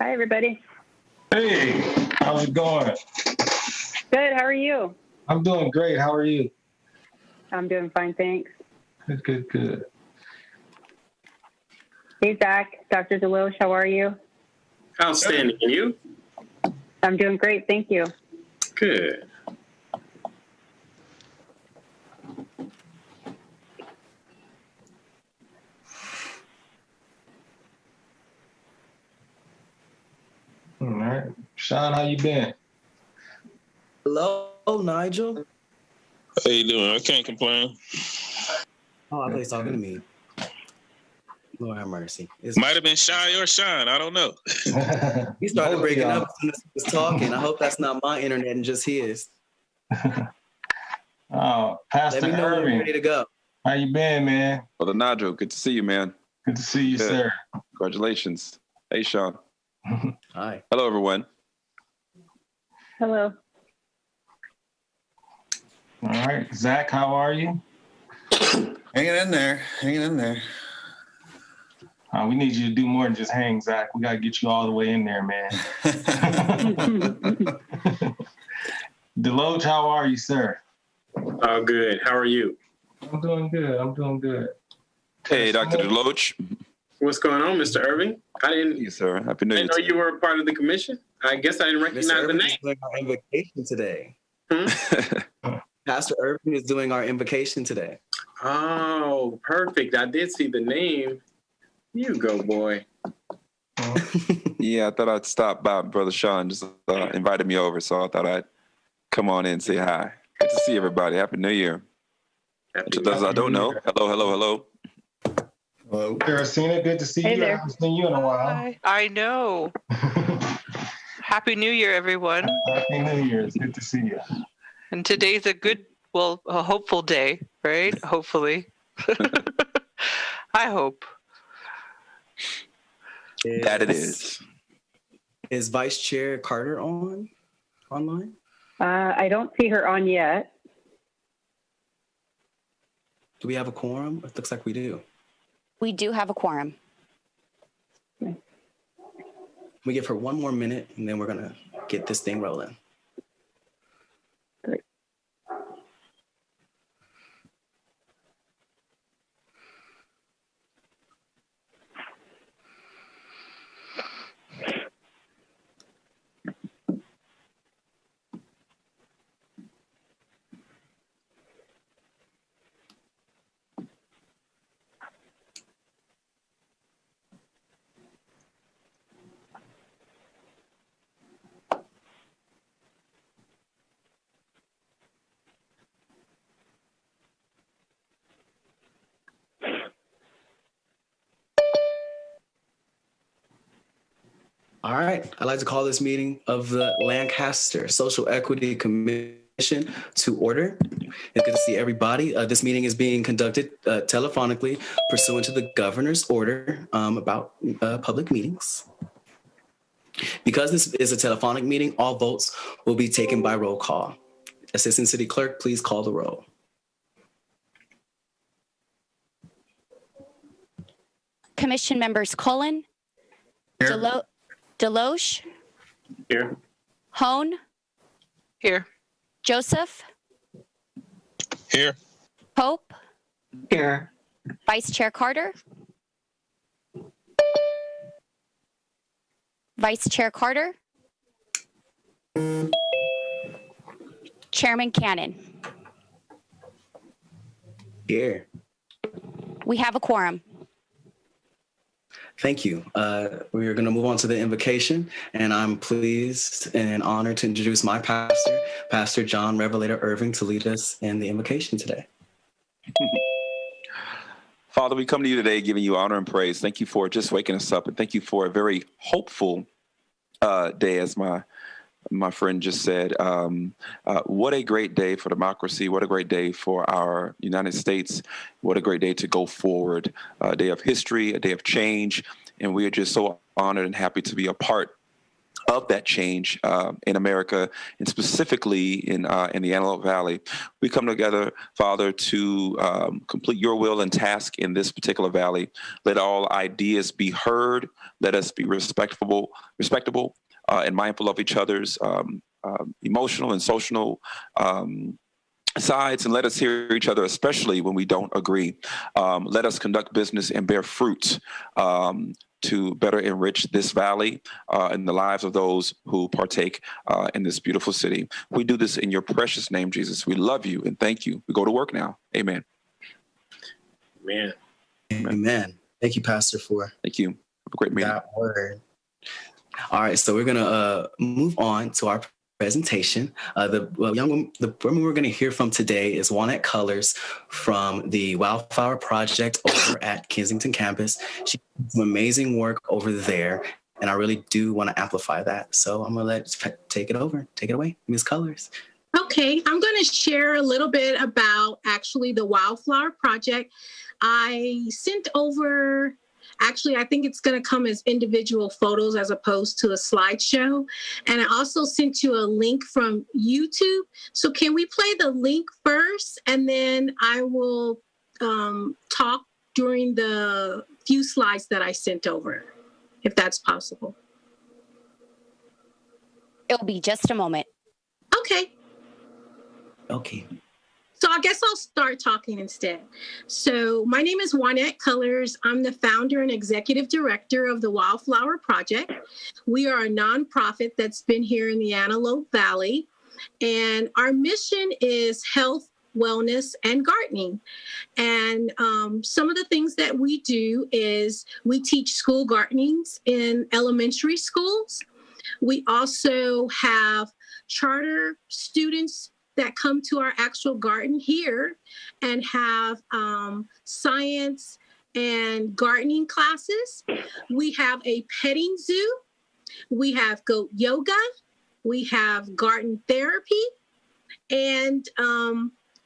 Hi, everybody. Hey, how's it going? Good. How are you? I'm doing great. How are you? I'm doing fine, thanks. Good. Hey, Zach, Dr. Deloche, how are you? Outstanding. And you? I'm doing great, thank you. Good. All right. Sean, how you been? Hello, Nigel. How you doing? I can't complain. Oh, I thought he was talking to me. Lord have mercy. Might have been Shy or Sean. I don't know. He started breaking up as soon as he was talking. I hope that's not my internet and just his. Oh, Pastor Let me know when Irving. you're ready to go. How you been, man? Brother Nigel, good to see you, man. Good to see you, Good. sir. Congratulations. Hey, Sean. Hi. Hello, everyone. Hello. All right. Zach, how are you? Hanging in there. We need you to do more than just hang, Zach. We got to get you all the way in there, man. Deloach, how are you, sir? Oh, good. How are you? I'm doing good. Hey, Dr. Deloach. What's going on, Mr. Irving? I didn't You, sir. Happy New Year. know you were a part of the commission. I guess I didn't Mr. recognize the Irving is name. doing our invocation today. Hmm? Pastor Irving is doing our invocation today. Oh, perfect. I did see the name. You go, boy. Yeah, I thought I'd stop by. Brother Sean just invited me over, so I thought I'd come on in and say hi. Good to see everybody. Happy New Year. To those I don't know, hello. Hello. Teresina, good to see Hey you. there. I haven't seen you in a while. Hi. I know. Happy New Year, everyone. Happy New Year. It's good to see you. And today's a hopeful day, right? Hopefully. I hope. That it is. Is Vice Chair Carter online? I don't see her on yet. Do we have a quorum? It looks like we do. We do have a quorum. We give her one more minute, and then we're going to get this thing rolling. Great. All right. I'd like to call this meeting of the Lancaster Social Equity Commission to order. It's good to see everybody. This meeting is being conducted telephonically pursuant to the governor's order about public meetings. Because this is a telephonic meeting, all votes will be taken by roll call. Assistant City Clerk, please call the roll. Commission members Cullen, Here. Deloche, Here. Hone, Here. Joseph, Here. Pope, Here. Vice Chair Carter, Vice Chair Carter, Chairman Cannon. Here. We have a quorum. Thank you. We are going to move on to the invocation, and I'm pleased and honored to introduce my pastor, Pastor John Revelator Irving, to lead us in the invocation today. Father, we come to you today giving you honor and praise. Thank you for just waking us up, and thank you for a very hopeful day, as my friend just said. What a great day for democracy. What a great day for our United States. What a great day to go forward. A day of history, a day of change. And we are just so honored and happy to be a part of that change in America, and specifically in the Antelope Valley. We come together, Father, to complete your will and task in this particular valley. Let all ideas be heard. Let us be respectable, and mindful of each other's emotional and social sides, and let us hear each other, especially when we don't agree. Let us conduct business and bear fruit to better enrich this valley and the lives of those who partake in this beautiful city. We do this in your precious name, Jesus. We love you and thank you. We go to work now. Amen. Man. Amen. Thank you, Pastor, for Thank you. Have a great meeting. that word. All right, so we're gonna move on to our presentation. The woman we're going to hear from today is Juanette Colors from the Wildflower Project over at Kensington campus. She did some amazing work over there, and I really do want to amplify that. So I'm going to take it away, Ms. Colors. Okay, I'm going to share a little bit about actually the Wildflower Project. I sent over. Actually, I think it's going to come as individual photos as opposed to a slideshow. And I also sent you a link from YouTube. So can we play the link first? And then I will talk during the few slides that I sent over, if that's possible. It'll be just a moment. Okay. Okay. So I guess I'll start talking instead. So my name is Juanette Colors. I'm the founder and executive director of the Wildflower Project. We are a nonprofit that's been here in the Antelope Valley. And our mission is health, wellness, and gardening. And some of the things that we do is we teach school gardenings in elementary schools. We also have charter students that come to our actual garden here and have science and gardening classes. We have a petting zoo. We have goat yoga. We have garden therapy. And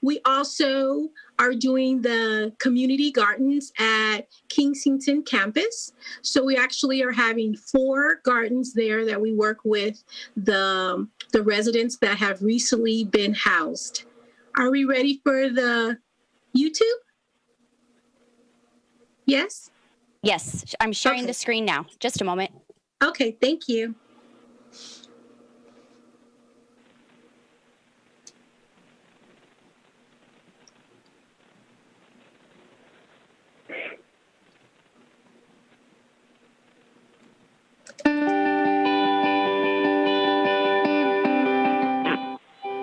we also are doing the community gardens at Kensington campus. So we actually are having 4 gardens there that we work with the residents that have recently been housed. Are we ready for the YouTube? Yes? Yes, I'm sharing the screen now. Just a moment. Okay, thank you.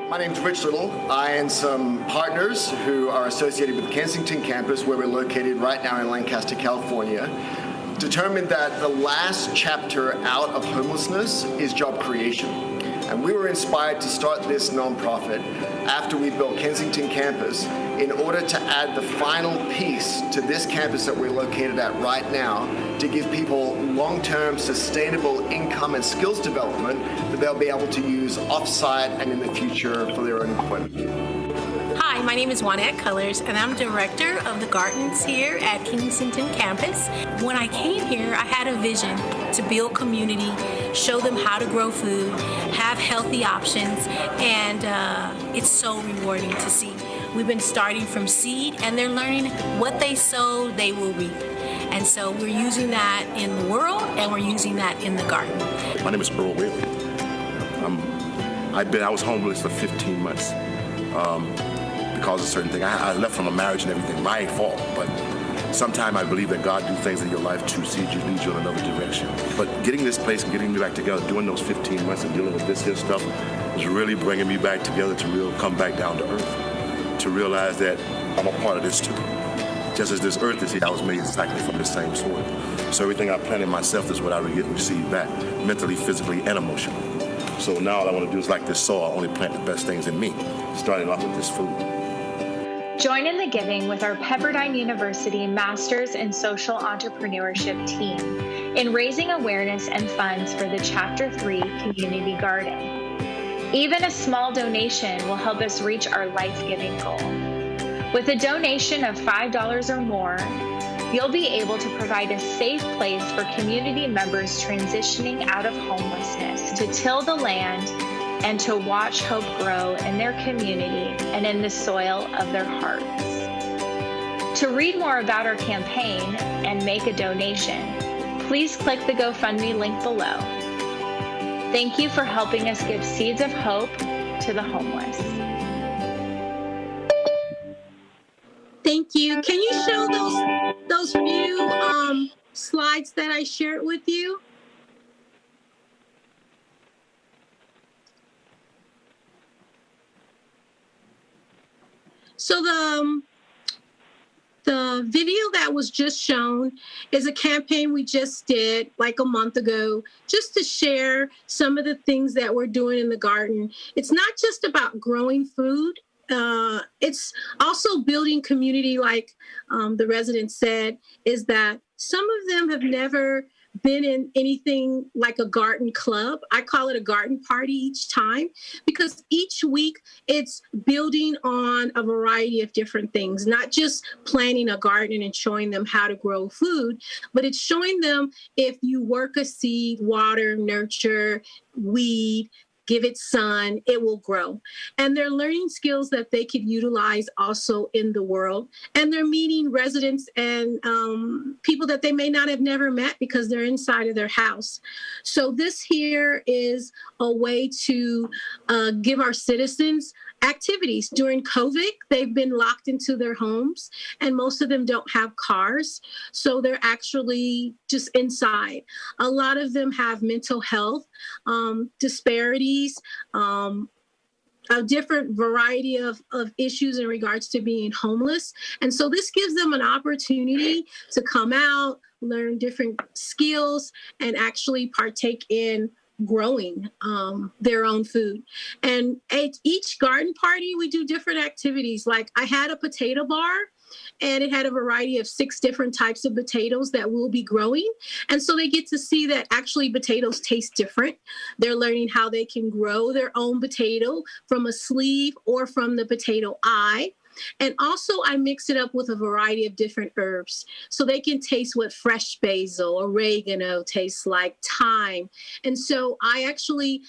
My name's Rich Little. I and some partners who are associated with the Kensington campus, where we're located right now in Lancaster, California, determined that the last chapter out of homelessness is job creation. And we were inspired to start this nonprofit after we built Kensington campus in order to add the final piece to this campus that we're located at right now to give people long-term sustainable income and skills development that they'll be able to use off-site and in the future for their own employment. Hi, my name is Juanette Colors, and I'm director of the gardens here at Kensington campus. When I came here, I had a vision to build community, show them how to grow food, have healthy options, and it's so rewarding to see. We've been starting from seed, and they're learning what they sow, they will reap. And so we're using that in the world, and we're using that in the garden. My name is Earl Whaley. I was homeless for 15 months. Because of certain things. I left from a marriage and everything, my fault, but sometimes I believe that God do things in your life to lead you in another direction. But getting this place and getting me back together, doing those 15 months and dealing with this here stuff was really bringing me back together to come back down to earth, to realize that I'm a part of this too. Just as this earth is here, I was made exactly from the same soil. So everything I planted myself is what I receive back, mentally, physically, and emotionally. So now all I want to do is, like this soil, only plant the best things in me, starting off with this food. Join in the giving with our Pepperdine University Masters in Social Entrepreneurship team in raising awareness and funds for the Chapter 3 Community Garden. Even a small donation will help us reach our life-giving goal. With a donation of $5 or more, you'll be able to provide a safe place for community members transitioning out of homelessness to till the land and to watch hope grow in their community and in the soil of their hearts. To read more about our campaign and make a donation, please click the GoFundMe link below. Thank you for helping us give seeds of hope to the homeless. Thank you. Can you show those few slides that I shared with you? So the video that was just shown is a campaign we just did like a month ago, just to share some of the things that we're doing in the garden. It's not just about growing food. It's also building community, like the resident said, is that some of them have never been in anything like a garden club. I call it a garden party each time, because each week it's building on a variety of different things, not just planting a garden and showing them how to grow food, but it's showing them if you work a seed, water, nurture, weed, give it sun, it will grow. And they're learning skills that they could utilize also in the world. And they're meeting residents and people that they may not have never met because they're inside of their house. So this here is a way to give our citizens activities. During COVID, they've been locked into their homes, and most of them don't have cars. So they're actually just inside. A lot of them have mental health disparities, a different variety of issues in regards to being homeless. And so this gives them an opportunity to come out, learn different skills, and actually partake in growing their own food. And at each garden party, we do different activities. Like I had a potato bar, and it had a variety of 6 different types of potatoes that we'll be growing. And so they get to see that actually potatoes taste different. They're learning how they can grow their own potato from a sleeve or from the potato eye. And also I mix it up with a variety of different herbs so they can taste what fresh basil, oregano tastes like, thyme. And so I actually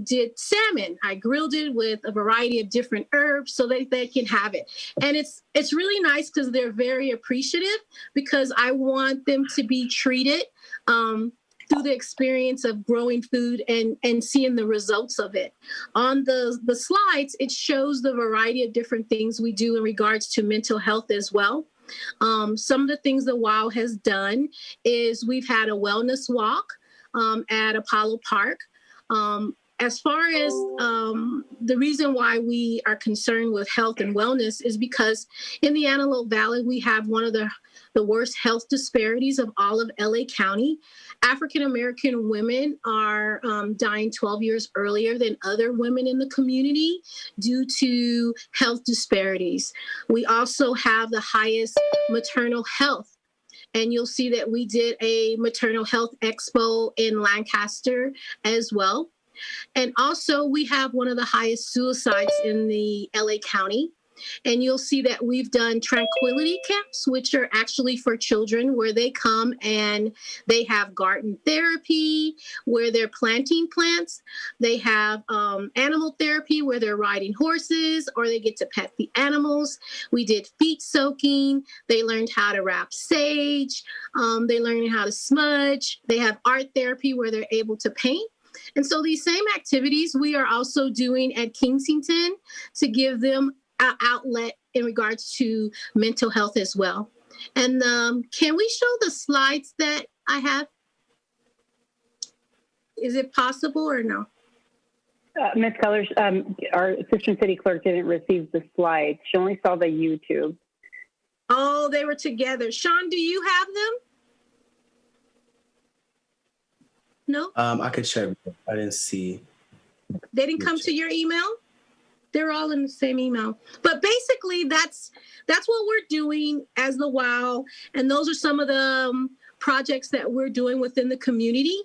did salmon. I grilled it with a variety of different herbs so that they can have it. And it's really nice because they're very appreciative, because I want them to be treated through the experience of growing food and seeing the results of it. On the slides, it shows the variety of different things we do in regards to mental health as well. Some of the things the WOW has done is we've had a wellness walk at Apollo Park. As far as the reason why we are concerned with health and wellness is because in the Antelope Valley, we have one of the worst health disparities of all of LA County. African-American women are dying 12 years earlier than other women in the community due to health disparities. We also have the highest maternal health. And you'll see that we did a maternal health expo in Lancaster as well. And also we have one of the highest suicides in the LA County. And you'll see that we've done tranquility camps, which are actually for children, where they come and they have garden therapy, where they're planting plants. They have animal therapy, where they're riding horses, or they get to pet the animals. We did feet soaking. They learned how to wrap sage. They learned how to smudge. They have art therapy, where they're able to paint. And so these same activities we are also doing at Kensington to give them an outlet in regards to mental health as well. And can we show the slides that I have? Is it possible or no? Ms. Colors, our assistant city clerk didn't receive the slides. She only saw the YouTube. Oh, they were together. Sean, do you have them? No? I could check. I didn't see. They didn't come to your email? They're all in the same email. But basically, that's what we're doing as the WOW. And those are some of the projects that we're doing within the community.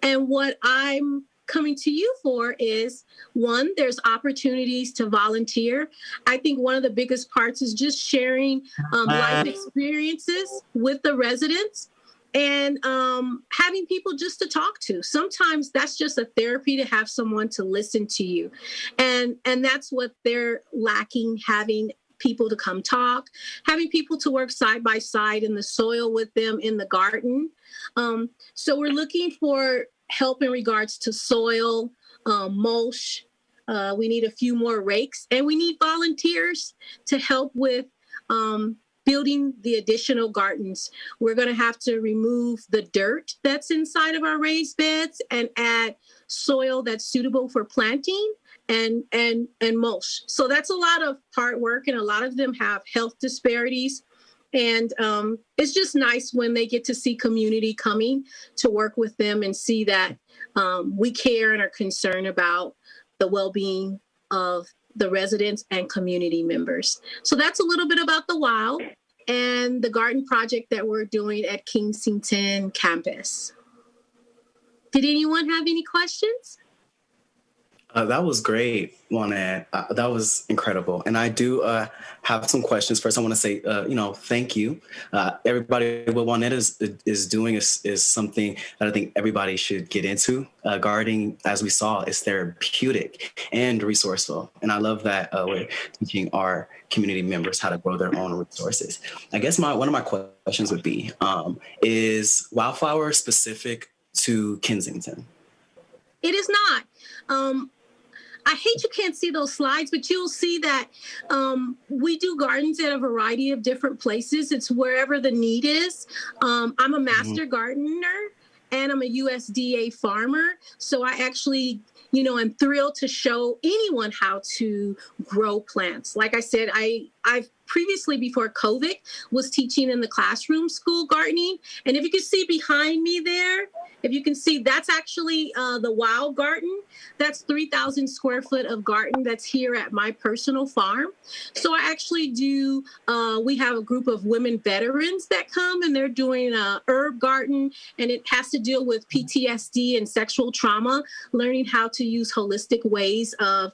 And what I'm coming to you for is, one, there's opportunities to volunteer. I think one of the biggest parts is just sharing life experiences with the residents and having people just to talk to. Sometimes that's just a therapy to have someone to listen to you. And that's what they're lacking, having people to come talk, having people to work side by side in the soil with them in the garden. So we're looking for help in regards to soil, mulch. We need a few more rakes, and we need volunteers to help with building the additional gardens. We're going to have to remove the dirt that's inside of our raised beds and add soil that's suitable for planting and mulch. So that's a lot of hard work, and a lot of them have health disparities. And it's just nice when they get to see community coming to work with them and see that we care and are concerned about the well-being of the residents and community members. So that's a little bit about the WOW and the garden project that we're doing at Kensington campus. Did anyone have any questions? That was great, Juanette. That was incredible. And I do have some questions. First, I want to say, thank you. Everybody, what Juanette is doing is something that I think everybody should get into. Gardening, as we saw, is therapeutic and resourceful. And I love that we're teaching our community members how to grow their own resources. I guess one of my questions would be, is Wildflower specific to Kensington? It is not. I hate you can't see those slides, but you'll see that we do gardens at a variety of different places. It's wherever the need is. I'm a master gardener and I'm a USDA farmer. So I actually, am thrilled to show anyone how to grow plants. Like I said, I've previously, before COVID, was teaching in the classroom school gardening. And if you can see behind me there, if you can see, that's actually the WOW garden. That's 3,000 square foot of garden that's here at my personal farm. So I actually do, we have a group of women veterans that come and they're doing a herb garden, and it has to deal with PTSD and sexual trauma, learning how to use holistic ways of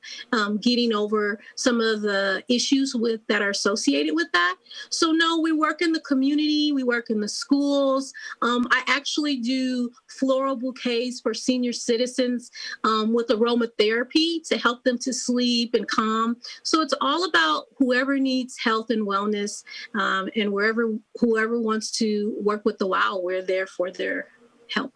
getting over some of the issues that are associated with that. So no, we work in the community, we work in the schools. I actually do floral bouquets for senior citizens with aromatherapy to help them to sleep and calm. So it's all about whoever needs health and wellness, and whoever wants to work with the WOW, we're there for their help.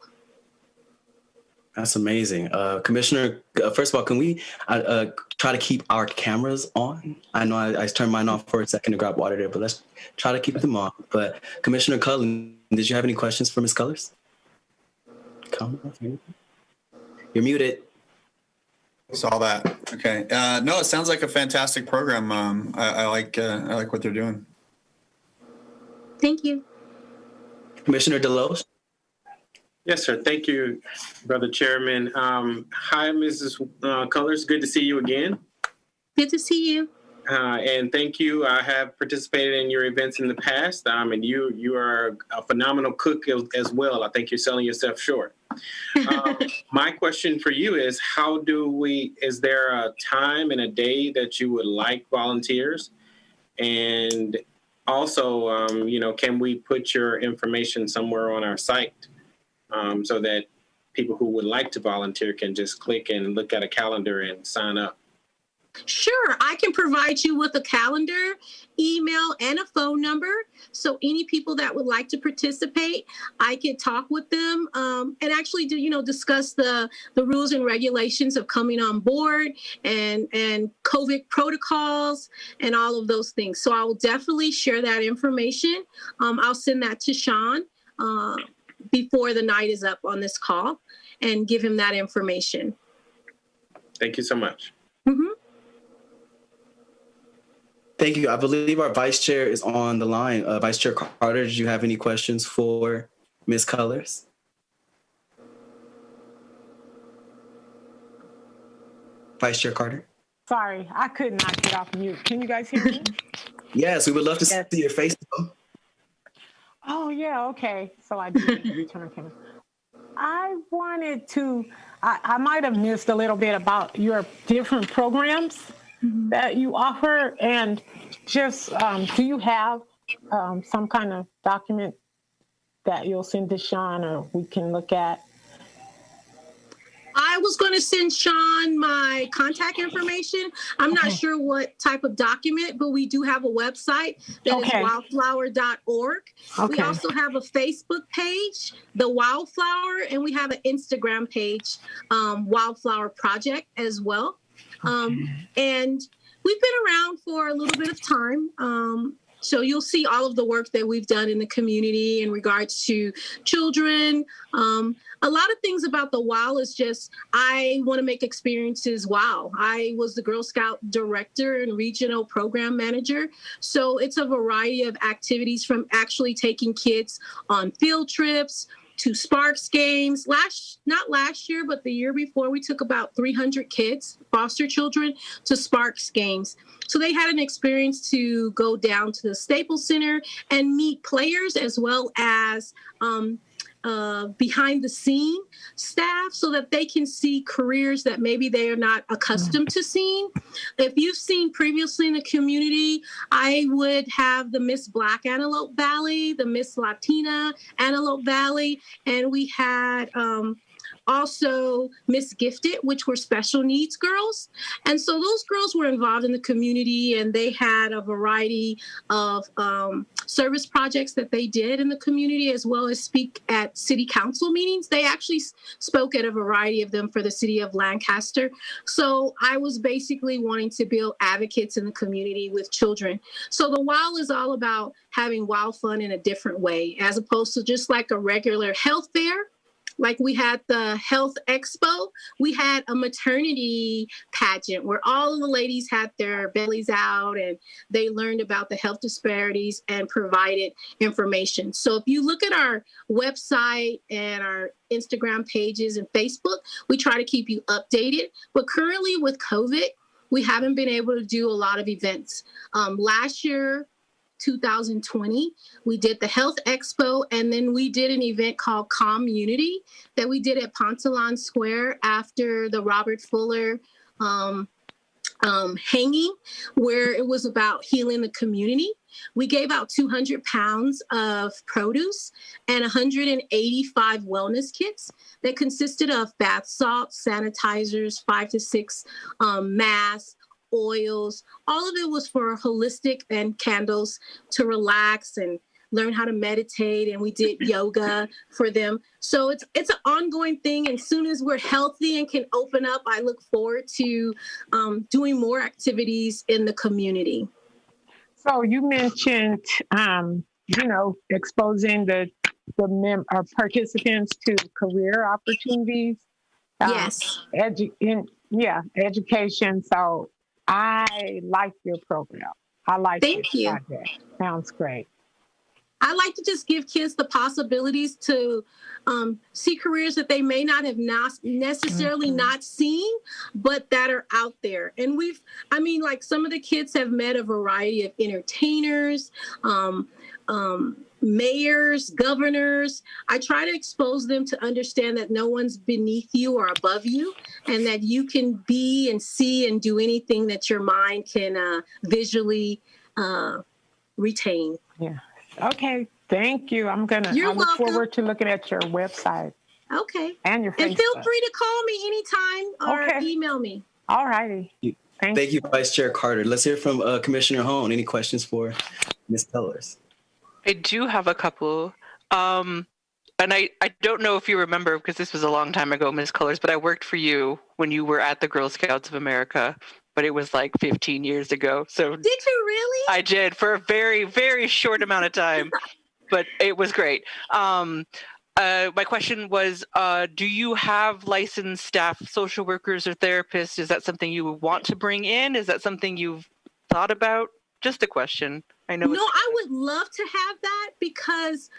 That's amazing. Commissioner, first of all, can we try to keep our cameras on? I know I turned mine off for a second to grab water there, but let's try to keep them on. But Commissioner Cullen, did you have any questions for Ms. Cullors? You're muted. Saw that. Okay. No, it sounds like a fantastic program. I like what they're doing. Thank you. Commissioner Deloche? Yes, sir. Thank you, Brother Chairman. Hi, Mrs. Cullors. Good to see you again. Good to see you. And thank you. I have participated in your events in the past, and you are a phenomenal cook as well. I think you're selling yourself short. My question for you is, is there a time and a day that you would like volunteers? And also, can we put your information somewhere on our site so that people who would like to volunteer can just click and look at a calendar and sign up? Sure, I can provide you with a calendar, email, and a phone number. So any people that would like to participate, I could talk with them and actually discuss the rules and regulations of coming on board and COVID protocols and all of those things. So I will definitely share that information. I'll send that to Sean before the night is up on this call and give him that information. Thank you so much. Mm-hmm. Thank you. I believe our vice chair is on the line. Vice Chair Carter, did you have any questions for Ms. Cullors? Vice Chair Carter? Sorry, I could not get off mute. Can you guys hear me? Yes, we would love to see your face. Oh, yeah, okay. So I did return camera. I I might have missed a little bit about your different programs that you offer, and just do you have some kind of document that you'll send to Sean or we can look at? I was going to send Sean my contact information. I'm not sure what type of document, but we do have a website that is wildflower.org. We also have a Facebook page, The Wildflower, and we have an Instagram page, Wildflower Project as well. And we've been around for a little bit of time. So you'll see all of the work that we've done in the community in regards to children. A lot of things about the WOW is just, I want to make experiences wow. I was the Girl Scout director and regional program manager. So it's a variety of activities, from actually taking kids on field trips to Sparks games. Not last year, but the year before, we took about 300 kids, foster children, to Sparks games. So they had an experience to go down to the Staples Center and meet players as well as behind the scene staff, so that they can see careers that maybe they are not accustomed to seeing. If you've seen previously in the community, I would have the Miss Black Antelope Valley, the Miss Latina Antelope Valley, and we had also Miss Gifted, which were special needs girls. And so those girls were involved in the community, and they had a variety of service projects that they did in the community, as well as speak at city council meetings. They actually spoke at a variety of them for the city of Lancaster. So I was basically wanting to build advocates in the community with children. So the WOW is all about having WOW fun in a different way, as opposed to just like a regular health fair. Like we had the Health Expo, we had a maternity pageant where all of the ladies had their bellies out and they learned about the health disparities and provided information. So if you look at our website and our Instagram pages and Facebook, we try to keep you updated. But currently with COVID, we haven't been able to do a lot of events. Last year, 2020, we did the Health Expo, and then we did an event called Community that we did at Pontalon Square after the Robert Fuller hanging, where it was about healing the community. We gave out 200 pounds of produce and 185 wellness kits that consisted of bath salts, sanitizers, 5 to 6 masks, oils. All of it was for holistic, and candles to relax and learn how to meditate. And we did yoga for them. So it's an ongoing thing. And as soon as we're healthy and can open up, I look forward to doing more activities in the community. So you mentioned, exposing the participants to career opportunities. Yes. Education. So I like your program. I like it. Thank you. Project. Sounds great. I like to just give kids the possibilities to see careers that they may not have necessarily not seen, but that are out there. And some of the kids have met a variety of entertainers, mayors, governors. I try to expose them to understand that no one's beneath you or above you, and that you can be and see and do anything that your mind can visually retain. Yeah. Okay. Thank you. I look forward to looking at your website. Okay. And your Facebook. And feel free to call me anytime or email me. All righty. Thank you, Vice Chair Carter. Let's hear from Commissioner Hone. Any questions for Ms. Tellers? I do have a couple. And I don't know if you remember, because this was a long time ago, Ms. Colors, but I worked for you when you were at the Girl Scouts of America, but it was like 15 years ago. So did you really? I did, for a very, very short amount of time, but it was great. My question was, do you have licensed staff, social workers or therapists? Is that something you want to bring in? Is that something you've thought about? Just a question. I know. No, I would love to have that, because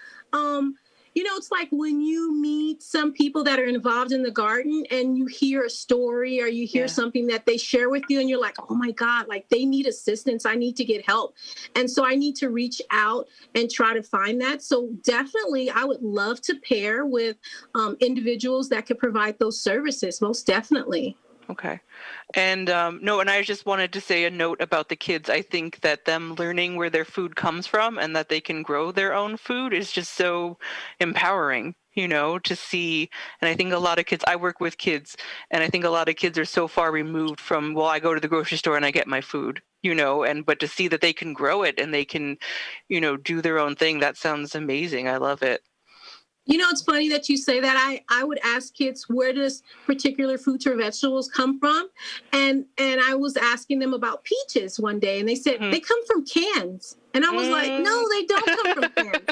it's like when you meet some people that are involved in the garden and you hear a story or you hear something that they share with you and you're like, oh my God, like they need assistance. I need to get help. And so I need to reach out and try to find that. So definitely I would love to pair with individuals that could provide those services, most definitely. Okay. And no, and I just wanted to say a note about the kids. I think that them learning where their food comes from and that they can grow their own food is just so empowering, to see. And I think a lot of kids, I work with kids, and I think a lot of kids are so far removed from, well, I go to the grocery store and I get my food, but to see that they can grow it and they can, do their own thing, that sounds amazing. I love it. It's funny that you say that. I would ask kids, where does particular fruits or vegetables come from? And I was asking them about peaches one day, and they said, they come from cans. And I was like, no, they don't come from cans.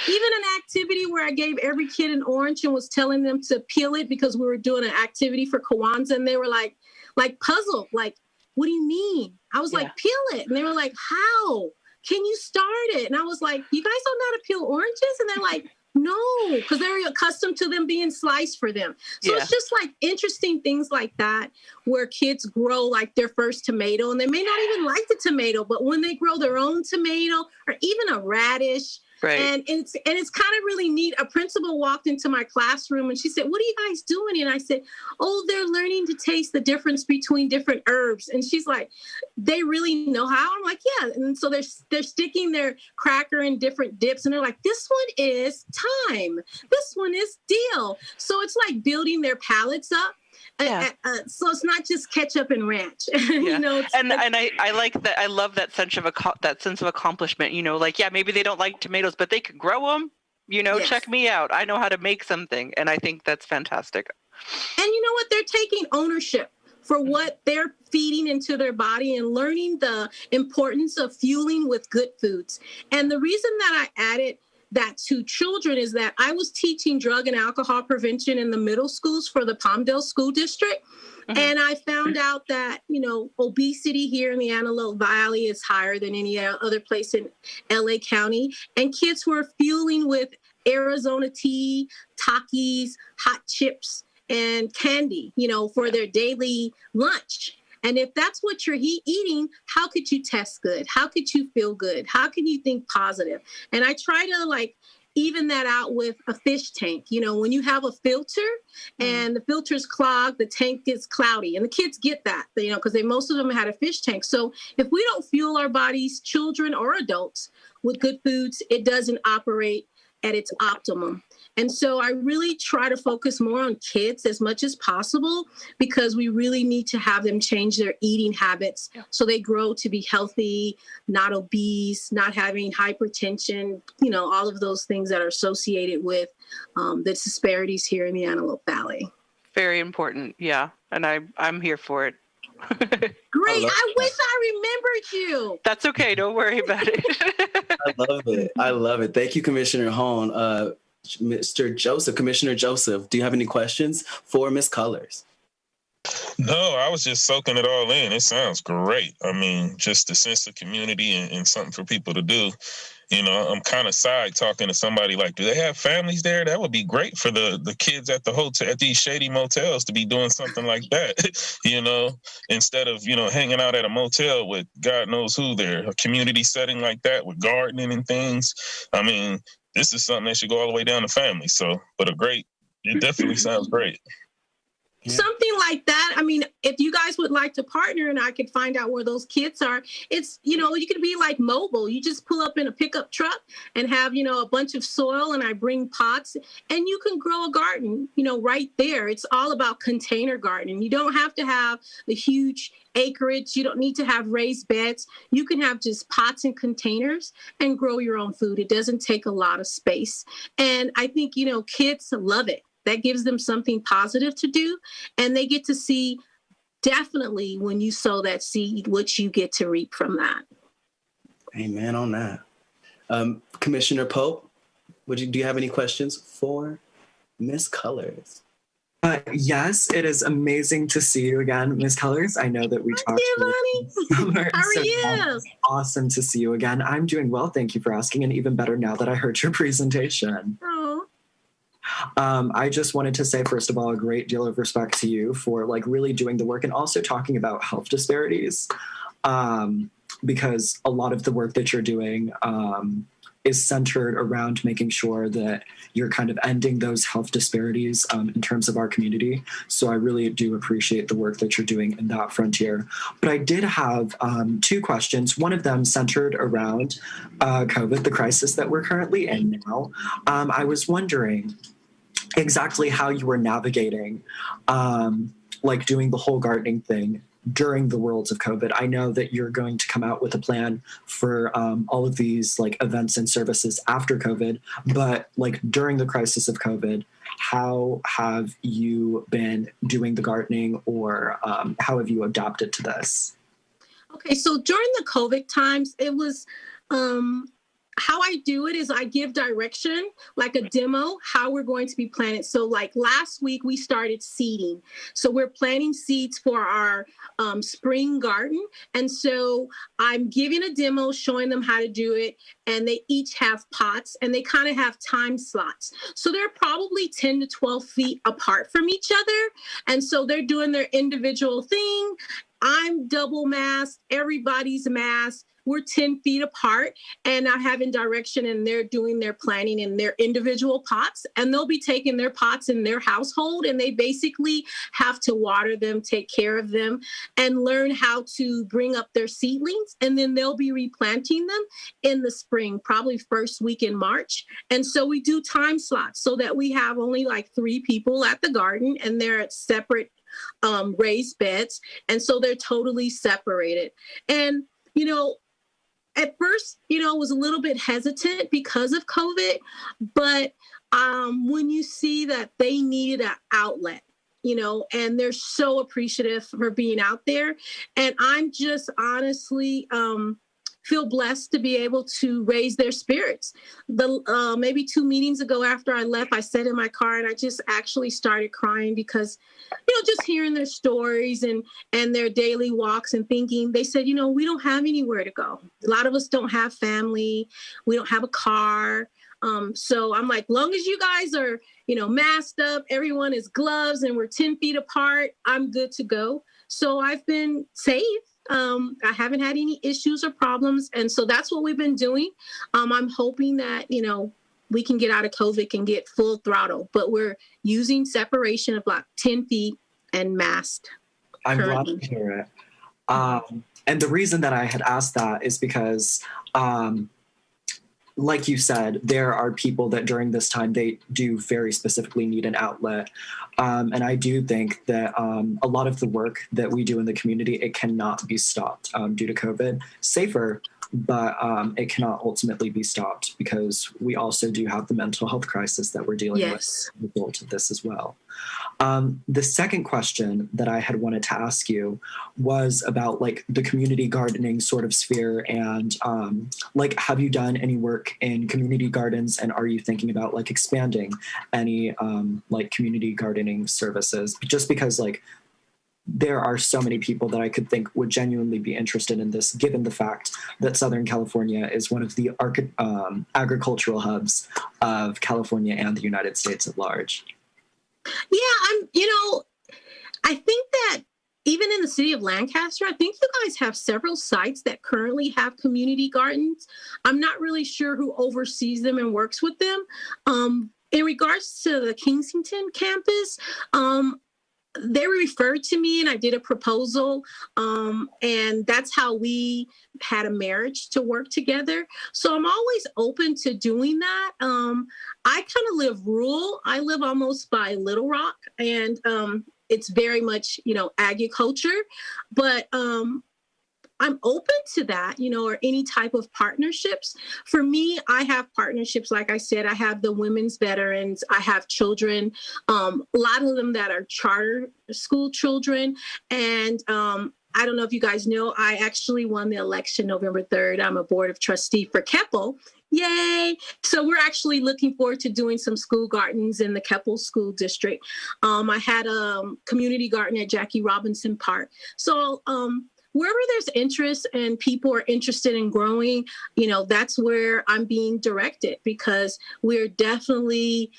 Even an activity where I gave every kid an orange and was telling them to peel it because we were doing an activity for Kwanzaa, and they were like puzzled, like, what do you mean? I was like, peel it. And they were like, how? Can you start it? And I was like, you guys don't know how to peel oranges? And they're like, no, because they're accustomed to them being sliced for them. So it's just like interesting things like that where kids grow like their first tomato and they may not even like the tomato, but when they grow their own tomato or even a radish, right. And it's kind of really neat. A principal walked into my classroom and she said, what are you guys doing? And I said, oh, they're learning to taste the difference between different herbs. And she's like, they really know how? I'm like, yeah. And so they're sticking their cracker in different dips. And they're like, this one is thyme. This one is dill. So it's like building their palates up. So it's not just ketchup and ranch. And I like that. I love that sense of accomplishment. Maybe they don't like tomatoes, but they could grow them. Check me out. I know how to make something, and I think that's fantastic. And you know what? They're taking ownership for what they're feeding into their body and learning the importance of fueling with good foods. And the reason that I added that to children is that I was teaching drug and alcohol prevention in the middle schools for the Palmdale School District. Mm-hmm. And I found out that, obesity here in the Antelope Valley is higher than any other place in LA County. And kids were fueling with Arizona tea, Takis, hot chips, and candy, for their daily lunch. And if that's what you're eating, how could you test good? How could you feel good? How can you think positive? And I try to even that out with a fish tank. When you have a filter and the filter's clogged, the tank gets cloudy. And the kids get that, because most of them had a fish tank. So if we don't fuel our bodies, children or adults, with good foods, it doesn't operate at its optimum. And so I really try to focus more on kids as much as possible because we really need to have them change their eating habits so they grow to be healthy, not obese, not having hypertension, all of those things that are associated with the disparities here in the Antelope Valley. Very important. Yeah. And I'm here for it. Great. I wish I remembered you. That's okay. Don't worry about it. I love it. Thank you, Commissioner Hone. Commissioner Joseph, do you have any questions for Ms. Colors? No, I was just soaking it all in. It sounds great. I mean, just the sense of community and something for people to do. I'm kind of side talking to somebody like, do they have families there? That would be great for the kids at the hotel, at these shady motels, to be doing something like that, instead of, hanging out at a motel with God knows who there, a community setting like that with gardening and things. I mean, this is something that should go all the way down to family. So, it definitely sounds great. Yeah. Something like that. I mean, if you guys would like to partner and I could find out where those kids are, it's, you could be like mobile. You just pull up in a pickup truck and have, a bunch of soil and I bring pots and you can grow a garden, right there. It's all about container gardening. You don't have to have the huge acreage. You don't need to have raised beds. You can have just pots and containers and grow your own food. It doesn't take a lot of space. And I think, kids love it. That gives them something positive to do. And they get to see definitely when you sow that seed, what you get to reap from that. Amen on that. Commissioner Pope, do you have any questions for Ms. Colors? Yes, it is amazing to see you again, Ms. Colors. I know that we talked Honey. How are you? Awesome to see you again. I'm doing well, thank you for asking, and even better now that I heard your presentation. Oh, I just wanted to say, first of all, a great deal of respect to you for like really doing the work and also talking about health disparities, because a lot of the work that you're doing is centered around making sure that you're kind of ending those health disparities in terms of our community. So I really do appreciate the work that you're doing in that frontier. But I did have two questions. One of them centered around COVID, the crisis that we're currently in now. I was wondering exactly how you were navigating like doing the whole gardening thing during the worlds of COVID. I know that you're going to come out with a plan for all of these like events and services after COVID, but like during the crisis of COVID, how have you been doing the gardening, or how have you adapted to this? Okay, so during the COVID times, it was how I do it is I give direction, like a demo, how we're going to be planting. So like last week, we started seeding. So we're planting seeds for our spring garden. And so I'm giving a demo, showing them how to do it. And they each have pots and they kind of have time slots. So they're probably 10 to 12 feet apart from each other. And so they're doing their individual thing. I'm double masked, everybody's masked. We're 10 feet apart, and I have in direction, and they're doing their planting in their individual pots, and they'll be taking their pots in their household, and they basically have to water them, take care of them, and learn how to bring up their seedlings, and then they'll be replanting them in the spring, probably first week in March. And so we do time slots so that we have only like 3 people at the garden, and they're at separate raised beds, and so they're totally separated. And, you know, at first, you know, was a little bit hesitant because of COVID, but when you see that they needed an outlet, you know, and they're so appreciative for being out there. And I'm just honestly feel blessed to be able to raise their spirits. Maybe 2 meetings ago after I left, I sat in my car and I just actually started crying because, you know, just hearing their stories and their daily walks and thinking, they said, you know, we don't have anywhere to go. A lot of us don't have family. We don't have a car. So I'm like, long as you guys are, you know, masked up, everyone is gloves and we're 10 feet apart, I'm good to go. So I've been safe. I haven't had any issues or problems. And so that's what we've been doing. I'm hoping that, you know, we can get out of COVID and get full throttle, but we're using separation of like 10 feet and masked. I'm glad to hear it. And the reason that I had asked that is because, like you said, there are people that during this time, they do very specifically need an outlet. And I do think that a lot of the work that we do in the community, it cannot be stopped due to COVID. Safer, but it cannot ultimately be stopped because we also do have the mental health crisis that we're dealing with as a result of this as well. The second question that I had wanted to ask you was about like the community gardening sort of sphere, and like, have you done any work in community gardens, and are you thinking about like expanding any like community gardening services? Just because like there are so many people that I could think would genuinely be interested in this, given the fact that Southern California is one of the agricultural hubs of California and the United States at large. Yeah, you know, I think that even in the city of Lancaster, I think you guys have several sites that currently have community gardens. I'm not really sure who oversees them and works with them. In regards to the Kensington campus, they referred to me and I did a proposal, and that's how we had a marriage to work together. So I'm always open to doing that. I kind of live rural. I live almost by Little Rock, and it's very much, you know, agriculture, but I'm open to that, you know, or any type of partnerships. For me, I have partnerships. Like I said, I have the women's veterans. I have children, a lot of them that are charter school children. And I don't know if you guys know, I actually won the election November 3rd. I'm a board of trustee for Keppel. Yay. So we're actually looking forward to doing some school gardens in the Keppel School District. I had a community garden at Jackie Robinson Park. So wherever there's interest and people are interested in growing, you know, that's where I'm being directed, because we're definitely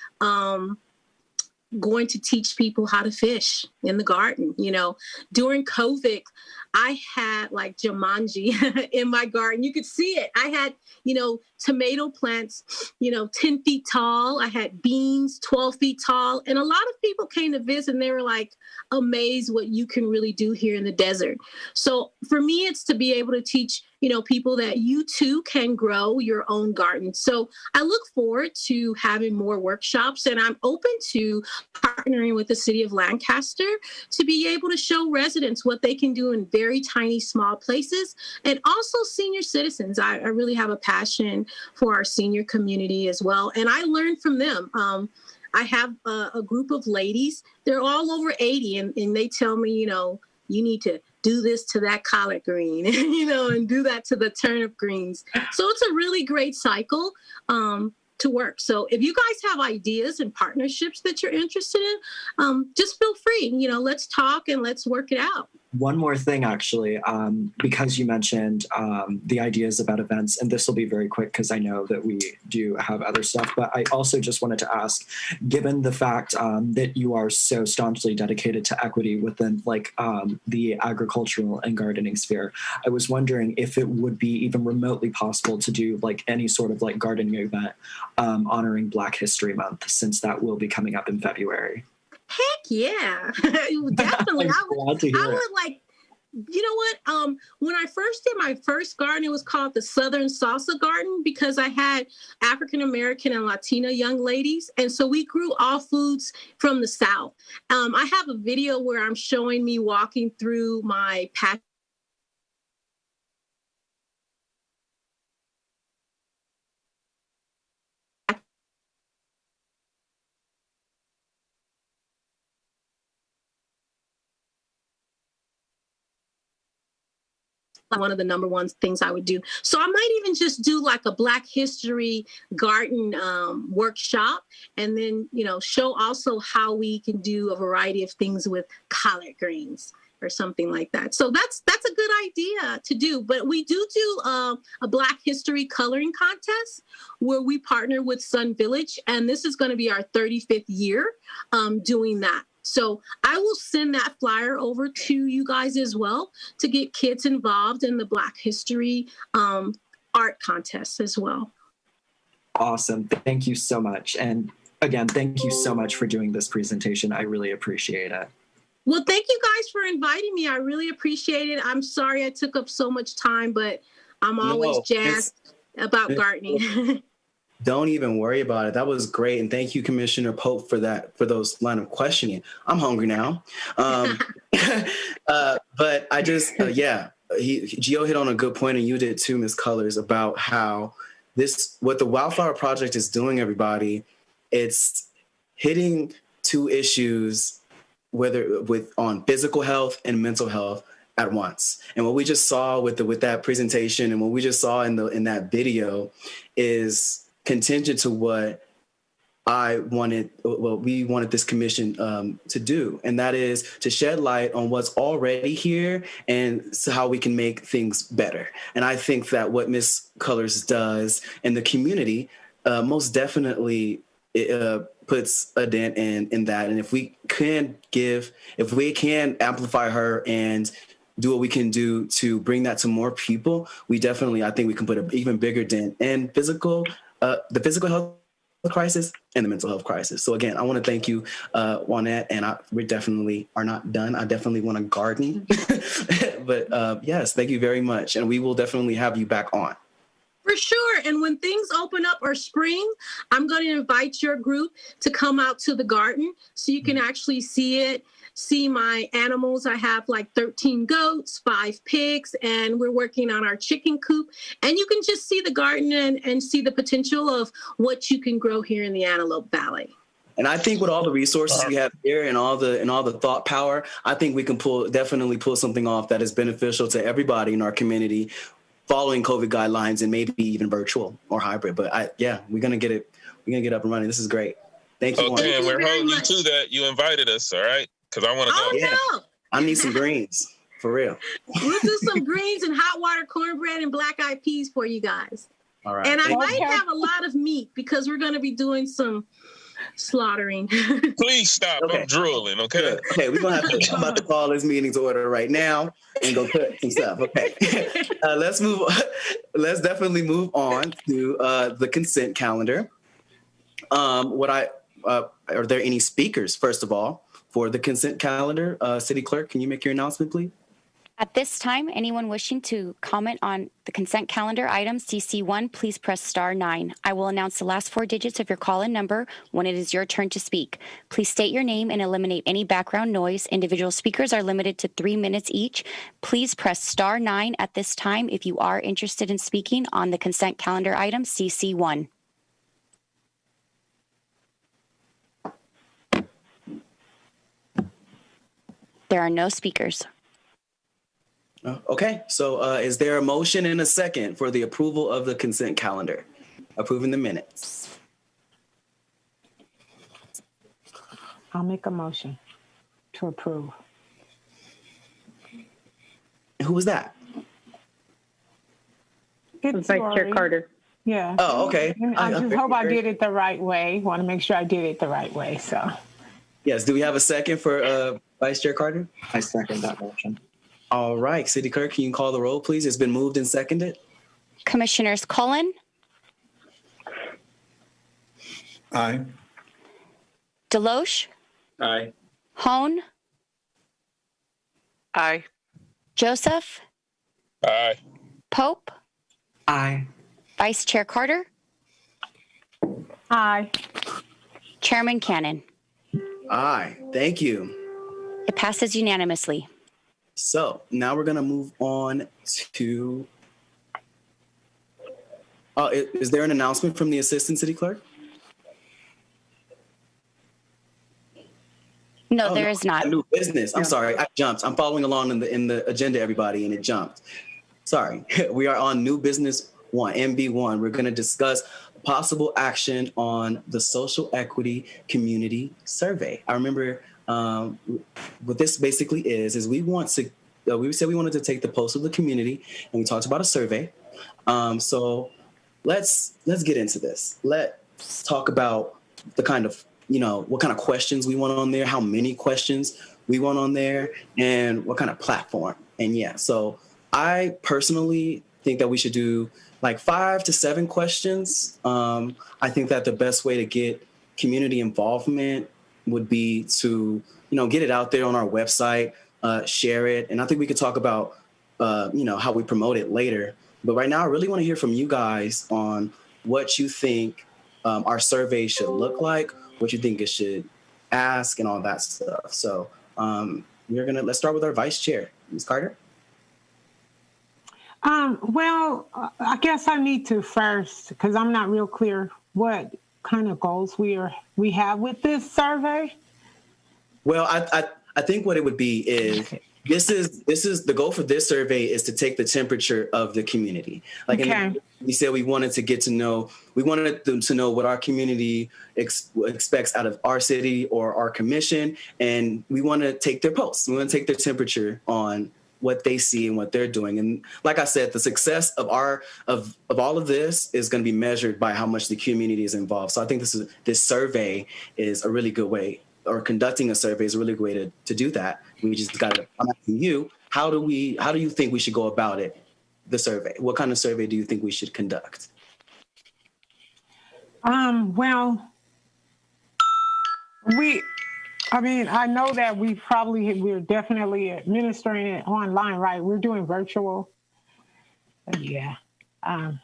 going to teach people how to fish in the garden. You know, during COVID, I had like Jumanji in my garden. You could see it. I had, you know, tomato plants, you know, 10 feet tall. I had beans 12 feet tall. And a lot of people came to visit and they were like amazed what you can really do here in the desert. So for me, it's to be able to teach, you know, people that you too can grow your own garden. So I look forward to having more workshops, and I'm open to partnering with the city of Lancaster to be able to show residents what they can do in very tiny, small places, and also senior citizens. I really have a passion for our senior community as well, and I learn from them. I have a group of ladies. They're all over 80, and they tell me, you know, you need to do this to that collard green, you know, and do that to the turnip greens. So it's a really great cycle to work. So if you guys have ideas and partnerships that you're interested in, just feel free, you know, let's talk and let's work it out. One more thing, actually, because you mentioned the ideas about events, and this will be very quick because I know that we do have other stuff, but I also just wanted to ask, given the fact that you are so staunchly dedicated to equity within like the agricultural and gardening sphere, I was wondering if it would be even remotely possible to do like any sort of like gardening event honoring Black History Month, since that will be coming up in February. Heck yeah, definitely. I would like, you know what? When I first did my first garden, it was called the Southern Salsa Garden because I had African-American and Latina young ladies. And so we grew all foods from the South. I have a video where I'm showing me walking through my patch. One of the number one things I would do. So I might even just do like a Black History garden workshop, and then, you know, show also how we can do a variety of things with collard greens or something like that. So that's a good idea to do. But we do a Black History coloring contest where we partner with Sun Village, and this is going to be our 35th year doing that. So I will send that flyer over to you guys as well to get kids involved in the Black History art contest as well. Awesome. Thank you so much. And again, thank you so much for doing this presentation. I really appreciate it. Well, thank you guys for inviting me. I really appreciate it. I'm sorry I took up so much time, but I'm always jazzed about gardening. Don't even worry about it. That was great. And thank you, Commissioner Pope, for that, for those line of questioning. I'm hungry now. But I just, Gio hit on a good point, and you did too, Ms. Colors, about how what the Wildflower Project is doing, everybody, it's hitting two issues, on physical health and mental health at once. And what we just saw with that presentation, and what we just saw in that video, is contingent to what we wanted this commission to do, and that is to shed light on what's already here and so how we can make things better. And I think that what Ms. Colors does in the community most definitely puts a dent in that. And if we can amplify her and do what we can do to bring that to more people, I think we can put an even bigger dent in the physical health crisis and the mental health crisis. So again, I want to thank you, Juanette, and we definitely are not done. I definitely want to garden, but yes, thank you very much. And we will definitely have you back on. For sure. And when things open up or spring, I'm going to invite your group to come out to the garden so you can actually see my animals. I have like 13 goats, 5 pigs, and we're working on our chicken coop. And you can just see the garden and see the potential of what you can grow here in the Antelope Valley. And I think with all the resources we have here and all the thought power, I think we can definitely pull something off that is beneficial to everybody in our community, following COVID guidelines and maybe even virtual or hybrid. But we're gonna get up and running. This is great. Thank you. Okay, and we're holding you to that. You invited us, all right? Because I want to go. Yeah, no. I need some greens for real. We'll do some greens and hot water cornbread and black-eyed peas for you guys. All right. And I might have a lot of meat because we're going to be doing some slaughtering. Please stop. Okay. I'm drooling, okay? Okay, we're gonna have to, I'm about to call this meeting to order right now and go cook some stuff. Okay. Let's move on. Let's definitely move on to the consent calendar. Are there any speakers, first of all, for the consent calendar? City Clerk, can you make your announcement, please? At this time, anyone wishing to comment on the consent calendar item CC1, please press *9. I will announce the last 4 digits of your call-in number when it is your turn to speak. Please state your name and eliminate any background noise. Individual speakers are limited to 3 minutes each. Please press *9 at this time if you are interested in speaking on the consent calendar item CC1. There are no speakers. Okay, so is there a motion and a second for the approval of the consent calendar? Approving the minutes. I'll make a motion to approve. Who was that? It's Vice Chair Lori. Carter. Yeah. Oh, okay. And I just hope I did it the right way. Want to make sure I did it the right way. So. Yes. Do we have a second for Vice Chair Carter? I second that motion. All right. City Clerk, can you call the roll, please? It's been moved and seconded. Commissioners Cullen, Aye. Deloche, Aye. Hone, Aye. Joseph, Aye. Pope, Aye. Vice Chair Carter, Aye. Chairman Cannon. Aye. Thank you. It passes unanimously. So now we're going to move on to, is there an announcement from the Assistant City Clerk? No, there is not. New business. I'm sorry. I jumped. I'm following along in the agenda, everybody, and it jumped. Sorry. We are on new business 1, MB1. We're going to discuss possible action on the social equity community survey. I remember what this basically is we want to, we said we wanted to take the pulse of the community, and we talked about a survey. So let's get into this. Let's talk about the kind of, what kind of questions we want on there, how many questions we want on there, and what kind of platform. And yeah, so I personally think that we should do like 5 to 7 questions. I think that the best way to get community involvement would be to, get it out there on our website, share it. And I think we could talk about, how we promote it later. But right now, I really want to hear from you guys on what you think our survey should look like, what you think it should ask, and all that stuff. So let's start with our vice chair, Ms. Carter. Well, I guess I need to first, because I'm not real clear what kind of goals we have with this survey. Well, I think what it would be is this is the goal for this survey is to take the temperature of the community. We said we wanted them to know what our community expects out of our city or our commission, and we want to take their pulse. We want to take their temperature on what they see and what they're doing. And like I said, the success of all of this is going to be measured by how much the community is involved. So I think this survey is a really good way, or conducting a survey is a really good way to do that. We just got to, I'm asking you, how do you think we should go about it? The survey. What kind of survey do you think we should conduct? Well, I know that we're definitely administering it online, right? We're doing virtual. Yeah. I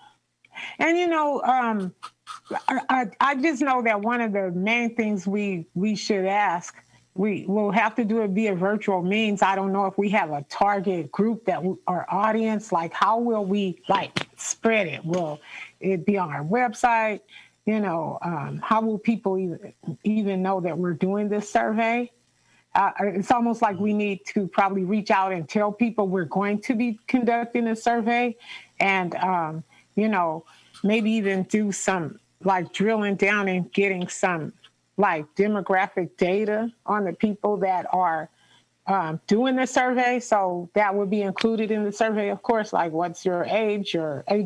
just know that one of the main things we should ask, we will have to do it via virtual means. I don't know if we have a target group our audience, like how will we spread it? Will it be on our website? How will people even know that we're doing this survey? It's almost like we need to probably reach out and tell people we're going to be conducting a survey, and maybe even do some drilling down and getting some demographic data on the people that are doing the survey. So that would be included in the survey, of course, what's your age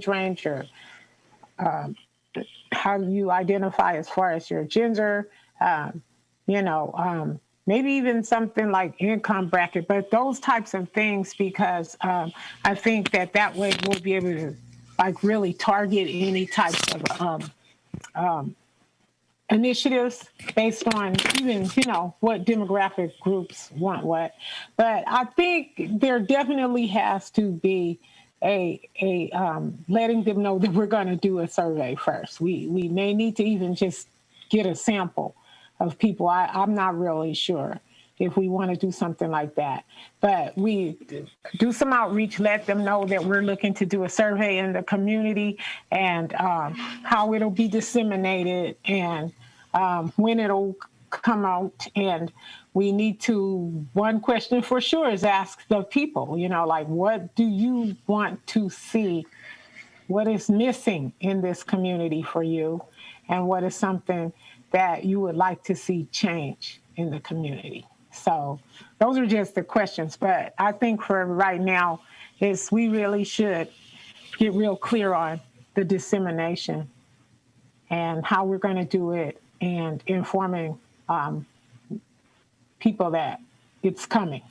range, or how you identify as far as your gender, maybe even something like income bracket, but those types of things, because I think that way we'll be able to like really target any types of initiatives based on even, what demographic groups want what. But I think there definitely has to be a letting them know that we're going to do a survey first. We may need to even just get a sample of people. I'm not really sure if we want to do something like that. But we do some outreach, let them know that we're looking to do a survey in the community and how it'll be disseminated and when it'll come out. And we need to, one question for sure is ask the people, like, what do you want to see? What is missing in this community for you? And what is something that you would like to see change in the community? So those are just the questions. But I think for right now we really should get real clear on the dissemination and how we're going to do it and informing people that it's coming.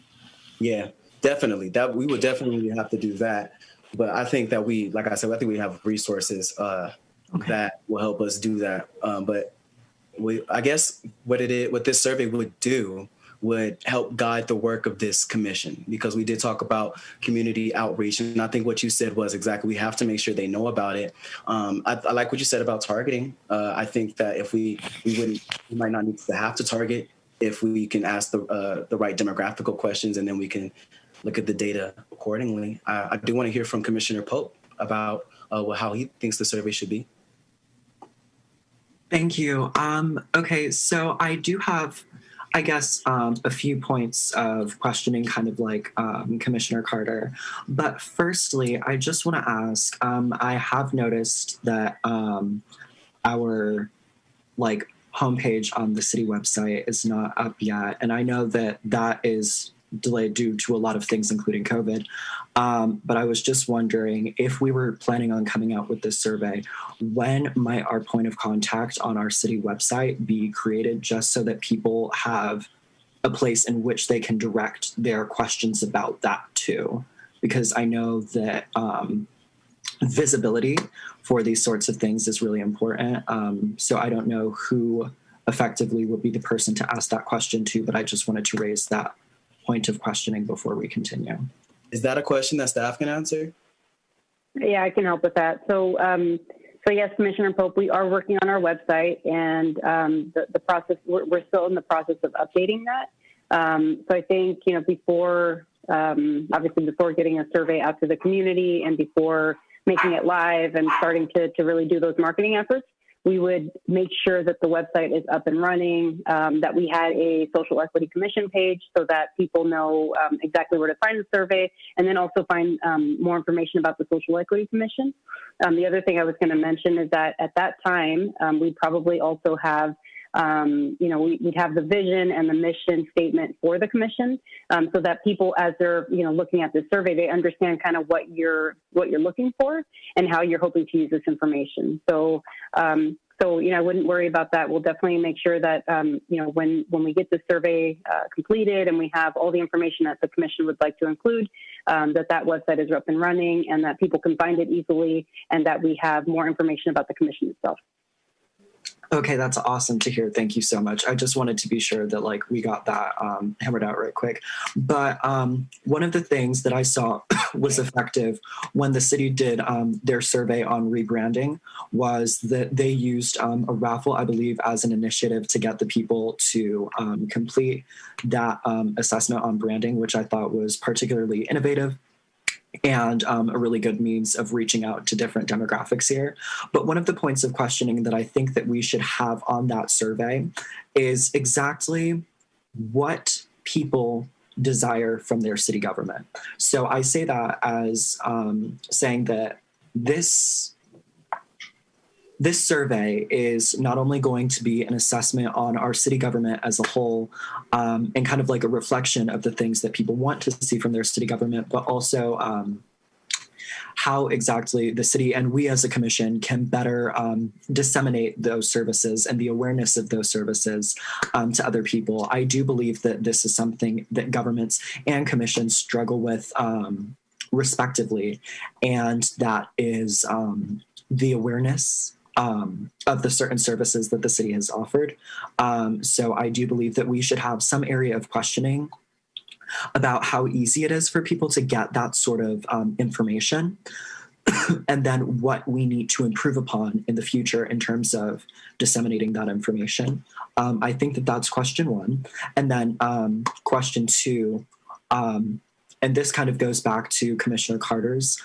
Yeah, definitely. That we would definitely have to do that. But I think that like I said, I think we have resources that will help us do that. But I guess what this survey would do would help guide the work of this commission, because we did talk about community outreach. And I think what you said was exactly, we have to make sure they know about it. I like what you said about targeting. I think that if we might not need to have to target if we can ask the right demographical questions, and then we can look at the data accordingly. I do want to hear from Commissioner Pope about how he thinks the survey should be. Thank you. Okay, so I do have, I guess, a few points of questioning, kind of like Commissioner Carter. But firstly, I just want to ask, I have noticed that our homepage on the city website is not up yet. And I know that is delayed due to a lot of things, including COVID. But I was just wondering, if we were planning on coming out with this survey, when might our point of contact on our city website be created, just so that people have a place in which they can direct their questions about that too? Because I know that visibility for these sorts of things is really important. So I don't know who effectively would be the person to ask that question to, but I just wanted to raise that point of questioning before we continue. Is that a question that staff can answer? Yeah, I can help with that. So yes, Commissioner Pope, we are working on our website, and the process, we're still in the process of updating that. So I think, before, obviously before getting a survey out to the community and before making it live and starting to really do those marketing efforts, we would make sure that the website is up and running, that we had a Social Equity Commission page so that people know exactly where to find the survey, and then also find more information about the Social Equity Commission. The other thing I was going to mention is that at that time, we'd probably also have we'd have the vision and the mission statement for the commission, so that people, as they're looking at this survey, they understand kind of what you're looking for and how you're hoping to use this information. So I wouldn't worry about that. We'll definitely make sure that when we get the survey completed and we have all the information that the commission would like to include, that website is up and running and that people can find it easily, and that we have more information about the commission itself. Okay, that's awesome to hear. Thank you so much. I just wanted to be sure that we got that hammered out right quick. But one of the things that I saw was effective when the city did their survey on rebranding was that they used a raffle, I believe, as an initiative to get the people to complete that assessment on branding, which I thought was particularly innovative and a really good means of reaching out to different demographics here. But one of the points of questioning that I think that we should have on that survey is exactly what people desire from their city government. So I say that as saying that this survey is not only going to be an assessment on our city government as a whole, and kind of like a reflection of the things that people want to see from their city government, but also how exactly the city and we as a commission can better disseminate those services and the awareness of those services to other people. I do believe that this is something that governments and commissions struggle with respectively, and that is the awareness of the certain services that the city has offered. So I do believe that we should have some area of questioning about how easy it is for people to get that sort of information, and then what we need to improve upon in the future in terms of disseminating that information. I think that that's question one. And then question two, and this kind of goes back to Commissioner Carter's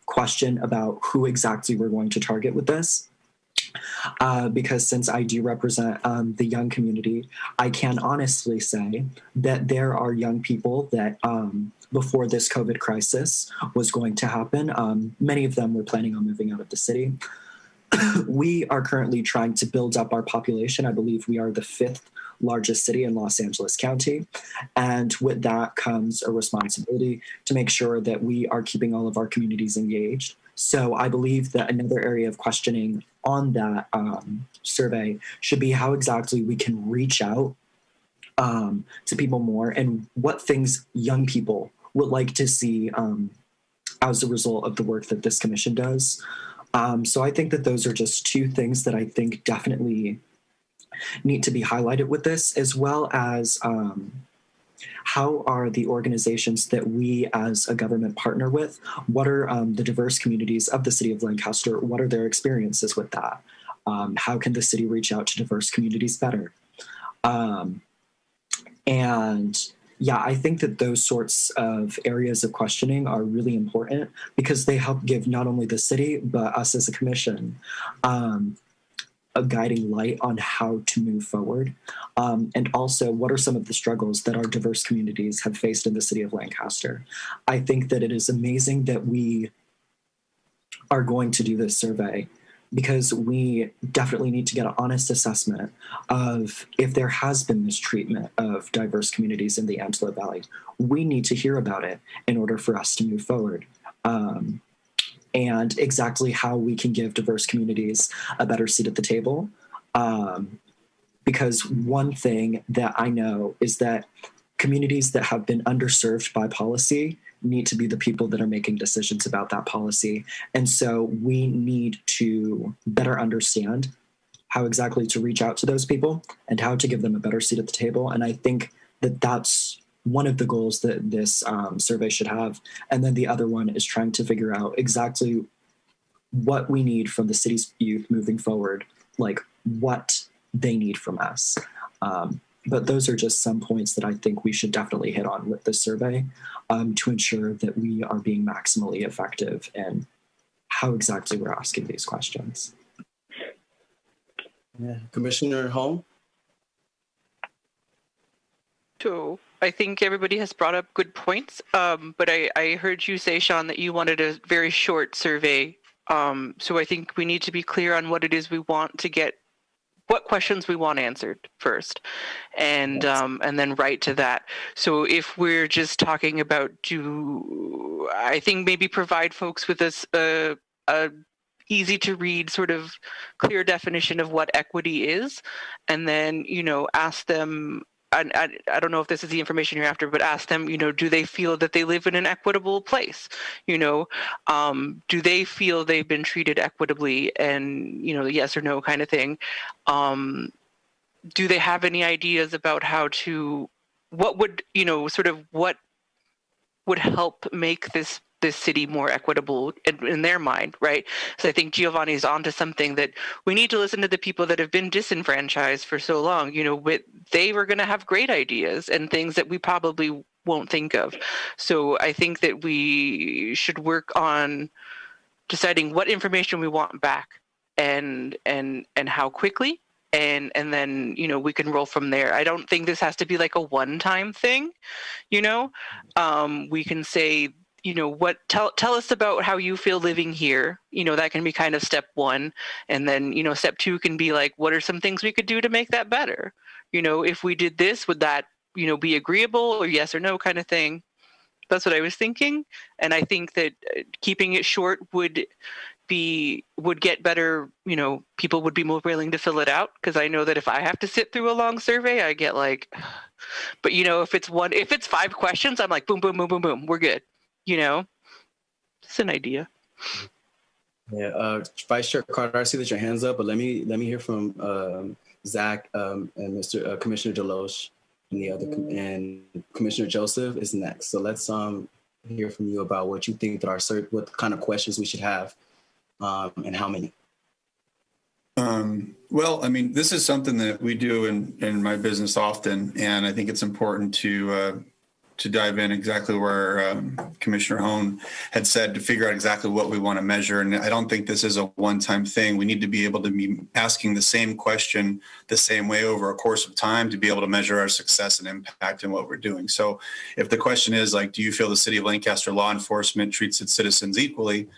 question about who exactly we're going to target with this. Because since I do represent the young community, I can honestly say that there are young people that before this COVID crisis was going to happen, many of them were planning on moving out of the city. We are currently trying to build up our population. I believe we are the 5th largest city in Los Angeles County. And with that comes a responsibility to make sure that we are keeping all of our communities engaged. So I believe that another area of questioning on that survey should be how exactly we can reach out to people more and what things young people would like to see as a result of the work that this commission does. So I think that those are just two things that I think definitely need to be highlighted with this, as well as how are the organizations that we as a government partner with, what are the diverse communities of the city of Lancaster, what are their experiences with that? How can the city reach out to diverse communities better? And yeah, I think that those sorts of areas of questioning are really important because they help give not only the city, but us as a commission a guiding light on how to move forward. And also, what are some of the struggles that our diverse communities have faced in the city of Lancaster? I think that it is amazing that we are going to do this survey because we definitely need to get an honest assessment of if there has been mistreatment of diverse communities in the Antelope Valley. We need to hear about it in order for us to move forward. And exactly how we can give diverse communities a better seat at the table. Because one thing that I know is that communities that have been underserved by policy need to be the people that are making decisions about that policy. And so we need to better understand how exactly to reach out to those people and how to give them a better seat at the table. And I think that that's one of the goals that this survey should have. And then the other one is trying to figure out exactly what we need from the city's youth moving forward, like what they need from us. But those are just some points that I think we should definitely hit on with this survey to ensure that we are being maximally effective in how exactly we're asking these questions. Yeah. Commissioner Holm? So I think everybody has brought up good points, but I heard you say, Sean, that you wanted a very short survey. So I think we need to be clear on what it is we want to get, what questions we want answered first, and then right to that. So if we're just talking about I think maybe provide folks with a easy to read sort of clear definition of what equity is, and then, ask them, I don't know if this is the information you're after, but ask them, do they feel that they live in an equitable place? Do they feel they've been treated equitably, and, yes or no kind of thing? Do they have any ideas about what would help make this city more equitable in their mind, right? So I think Giovanni's onto something, that we need to listen to the people that have been disenfranchised for so long. They were going to have great ideas and things that we probably won't think of. So I think that we should work on deciding what information we want back and how quickly. And then, we can roll from there. I don't think this has to be like a one-time thing, we can say, tell us about how you feel living here. That can be kind of step one. And then, step two can be like, what are some things we could do to make that better? If we did this, would that, be agreeable, or yes or no kind of thing? That's what I was thinking. And I think that keeping it short would get better, people would be more willing to fill it out, because I know that if I have to sit through a long survey, I get like, but if it's 5 questions, I'm like, boom, boom, boom, boom, boom, we're good. It's an idea. Yeah, Vice Chair Carter, I see that your hand's up, but let me hear from Zach and Mr. Commissioner Deloche and Commissioner Joseph is next. So let's hear from you about what you think that what kind of questions we should have, and how many. Well, I mean, this is something that we do in my business often, and I think it's important to dive in exactly where Commissioner Hone had said, to figure out exactly what we want to measure. And I don't think this is a one-time thing. We need to be able to be asking the same question the same way over a course of time to be able to measure our success and impact in what we're doing. So if the question is like, do you feel the city of Lancaster law enforcement treats its citizens equally?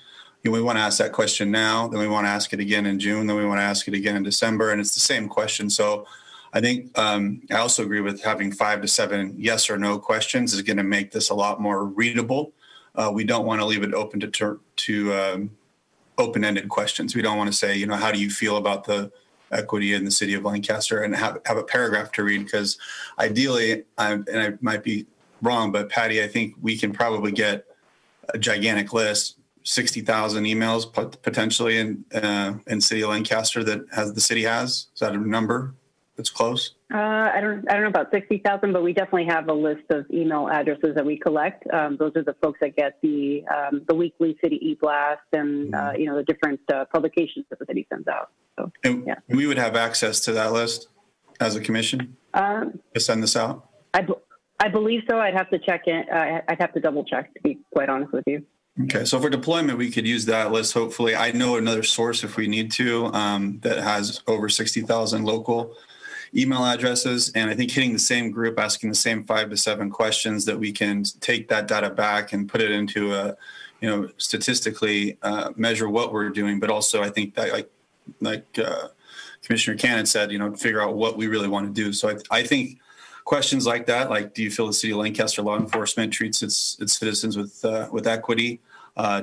We want to ask that question now, then we want to ask it again in June, then we want to ask it again in December, and it's the same question. So I think I also agree with having 5 to 7 yes or no questions is going to make this a lot more readable. We don't want to leave it open to open-ended questions. We don't want to say, how do you feel about the equity in the city of Lancaster, and have a paragraph to read, because ideally, and I might be wrong, but Patty, I think we can probably get a gigantic list, 60,000 emails potentially in city of Lancaster that the city has. Is that a number that's close? I don't know about 60,000, but we definitely have a list of email addresses that we collect. Those are the folks that get the weekly city e-blast and the different publications that the city sends out. So yeah, we would have access to that list as a commission to send this out. I believe so. I'd have to check it. I'd have to double check, to be quite honest with you. Okay, so for deployment, we could use that list. Hopefully, I know another source if we need to that has over 60,000 local email addresses, and I think hitting the same group, asking the same 5 to 7 questions, that we can take that data back and put it into statistically measure what we're doing, but also I think that like Commissioner Cannon said, figure out what we really want to do. So I think questions like that, like, do you feel the city of Lancaster law enforcement treats its citizens with equity?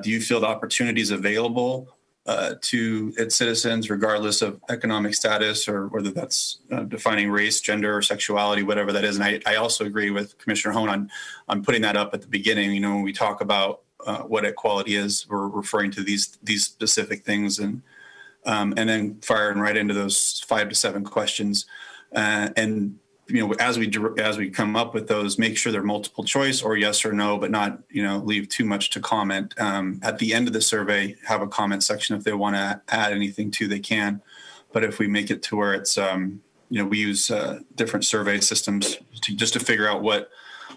Do you feel the opportunities available to its citizens, regardless of economic status, or whether that's defining race, gender, or sexuality, whatever that is? And I also agree with Commissioner Hone on putting that up at the beginning. When we talk about what equality is, we're referring to these specific things, and then firing right into those 5 to 7 questions, and as we come up with those, make sure they're multiple choice or yes or no, but not, leave too much to comment. At the end of the survey, have a comment section. If they want to add anything they can. But if we make it to where it's, we use different survey systems just to figure out what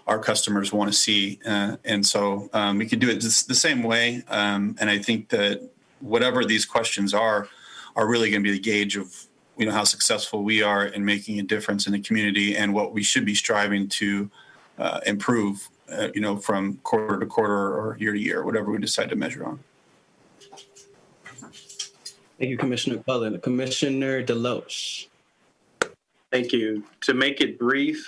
our customers want to see. And so we could do it the same way. And I think that whatever these questions are really going to be the gauge of how successful we are in making a difference in the community, and what we should be striving to improve, from quarter to quarter or year to year, whatever we decide to measure on. Thank you, Commissioner Cullen. Commissioner Deloche. Thank you. To make it brief,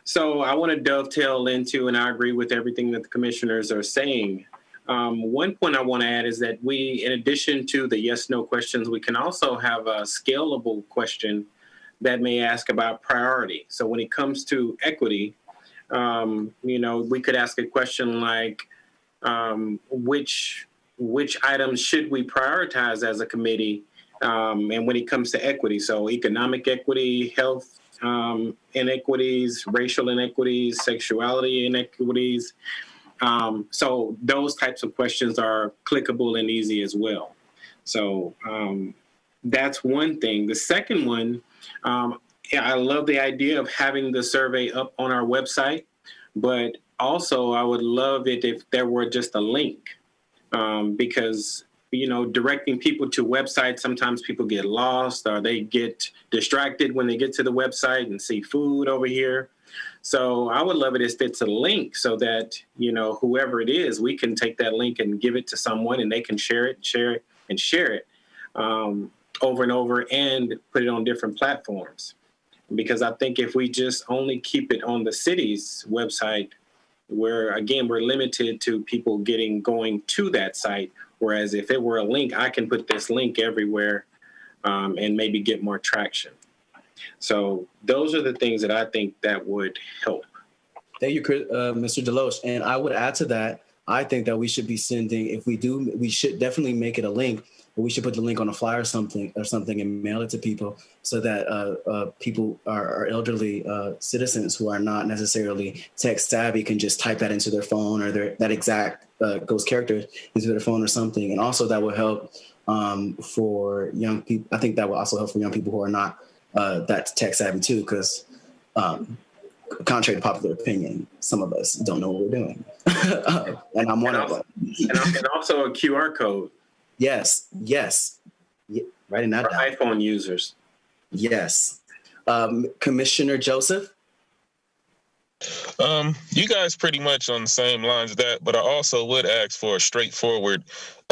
so I want to dovetail into, and I agree with everything that the commissioners are saying. One point I want to add is that we, in addition to the yes/no questions, we can also have a scalable question that may ask about priority. So when it comes to equity, we could ask a question like, which items should we prioritize as a committee? And when it comes to equity, so economic equity, health inequities, racial inequities, sexuality inequities. So those types of questions are clickable and easy as well. So that's one thing. The second one, I love the idea of having the survey up on our website, but also I would love it if there were just a link, because, directing people to websites, sometimes people get lost or they get distracted when they get to the website and see food over here. So I would love it if it's a link so that, whoever it is, we can take that link and give it to someone and they can share it over and over and put it on different platforms. Because I think if we just only keep it on the city's website, we're limited to people going to that site. Whereas if it were a link, I can put this link everywhere and maybe get more traction. So those are the things that I think that would help. Thank you, Mr. Deloche. And I would add to that, I think that we should be sending, if we do, we should definitely make it a link, but we should put the link on a flyer or something and mail it to people so that people, our elderly citizens who are not necessarily tech savvy can just type that into their phone or that exact ghost character into their phone or something. And also that will help for young people. I think that will also help for young people who are not that tech savvy too, because contrary to popular opinion, some of us don't know what we're doing. And I'm one of them. And also a QR code. Yes. Writing that down. iPhone users. Yes. Commissioner Joseph? You guys pretty much on the same lines as that, but I also would ask for a straightforward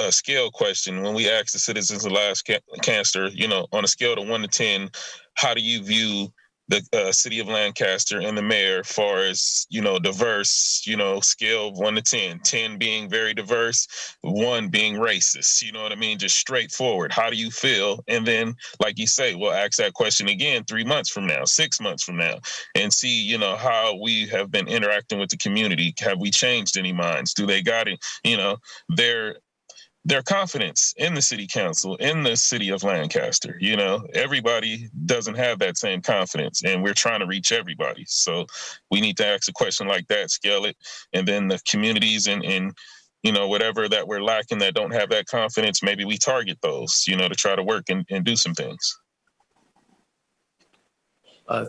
scale question. When we ask the citizens of Lancaster, on a scale of 1 to 10, how do you view the city of Lancaster and the mayor as far as, diverse, scale of 1 to 10, 10 being very diverse, 1 being racist, you know what I mean? Just straightforward. How do you feel? And then, like you say, we'll ask that question again 3 months from now, 6 months from now, and see, how we have been interacting with the community. Have we changed any minds? Do they got it? Their confidence in the city council, in the city of Lancaster. Everybody doesn't have that same confidence, and we're trying to reach everybody. So we need to ask a question like that, scale it, and then the communities and whatever that we're lacking that don't have that confidence, maybe we target those, to try to work and do some things.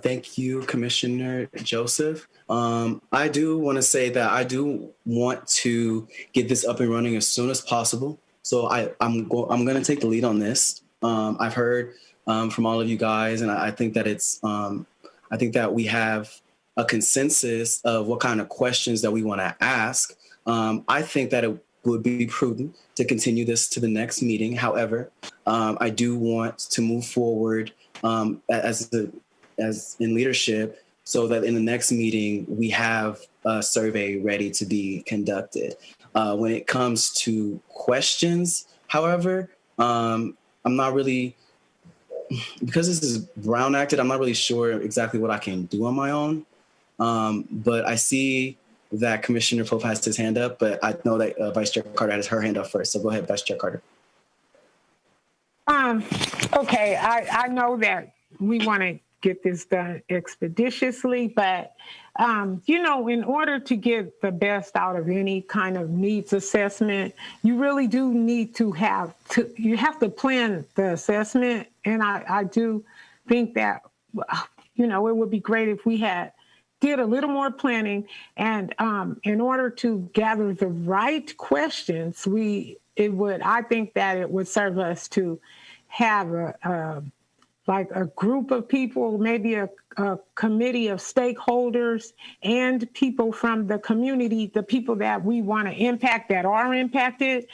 Thank you, Commissioner Joseph. I do want to say that I do want to get this up and running as soon as possible. So I'm going to take the lead on this. I've heard from all of you guys, and I think that I think that we have a consensus of what kind of questions that we want to ask. I think that it would be prudent to continue this to the next meeting. However, I do want to move forward as in leadership, so that in the next meeting, we have a survey ready to be conducted. When it comes to questions, however, I'm not really, because this is Brown Acted, I'm not really sure exactly what I can do on my own. But I see that Commissioner Pope has his hand up, but I know that Vice Chair Carter has her hand up first. So go ahead, Vice Chair Carter. Okay, I know that we want to get this done expeditiously, but in order to get the best out of any kind of needs assessment, you really do need to have to plan the assessment. And I do think that it would be great if we did a little more planning, and in order to gather the right questions, I think that it would serve us to have a group of people, maybe a committee of stakeholders and people from the community, the people that we want to impact, that are impacted.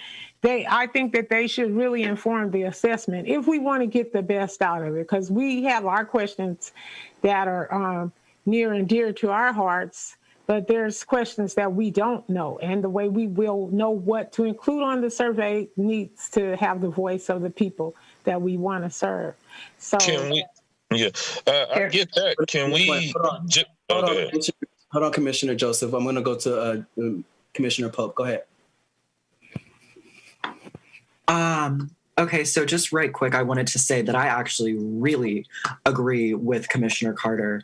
I think that they should really inform the assessment if we want to get the best out of it, because we have our questions that are near and dear to our hearts, but there's questions that we don't know. And the way we will know what to include on the survey needs to have the voice of the people that we want to serve. So can we? Yeah, I get that. Can we? Hold on, Commissioner Joseph. I'm going to go to Commissioner Pope. Go ahead. Okay, so just right quick, I wanted to say that I actually really agree with Commissioner Carter,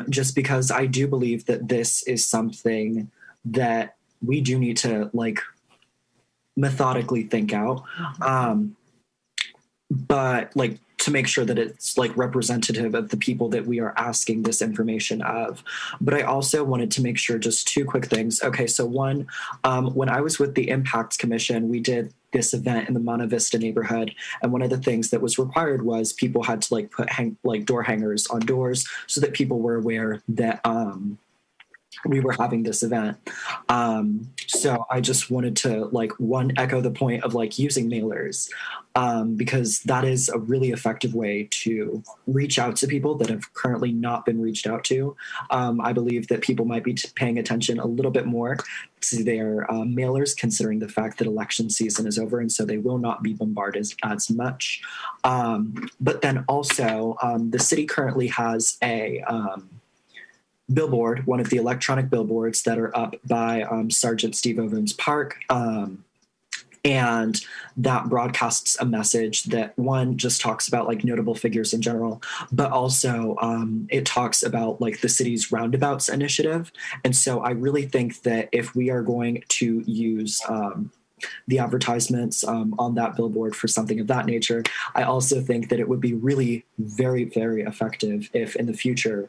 just because I do believe that this is something that we do need to methodically think out. But to make sure that it's representative of the people that we are asking this information of. But I also wanted to make sure just 2 quick things. Okay, so one, when I was with the Impacts Commission, we did this event in the Monte Vista neighborhood, and one of the things that was required was people had to put door hangers on doors so that people were aware that we were having this event. So I just wanted to echo the point of using mailers, because that is a really effective way to reach out to people that have currently not been reached out to. I believe that people might be paying attention a little bit more to their mailers, considering the fact that election season is over, and so they will not be bombarded as much. But then also, the city currently has a billboard, one of the electronic billboards that are up by Sergeant Steve Ovens Park. And that broadcasts a message that, one, just talks about notable figures in general, but also it talks about the city's roundabouts initiative. And so I really think that if we are going to use the advertisements on that billboard for something of that nature, I also think that it would be really very, very effective if in the future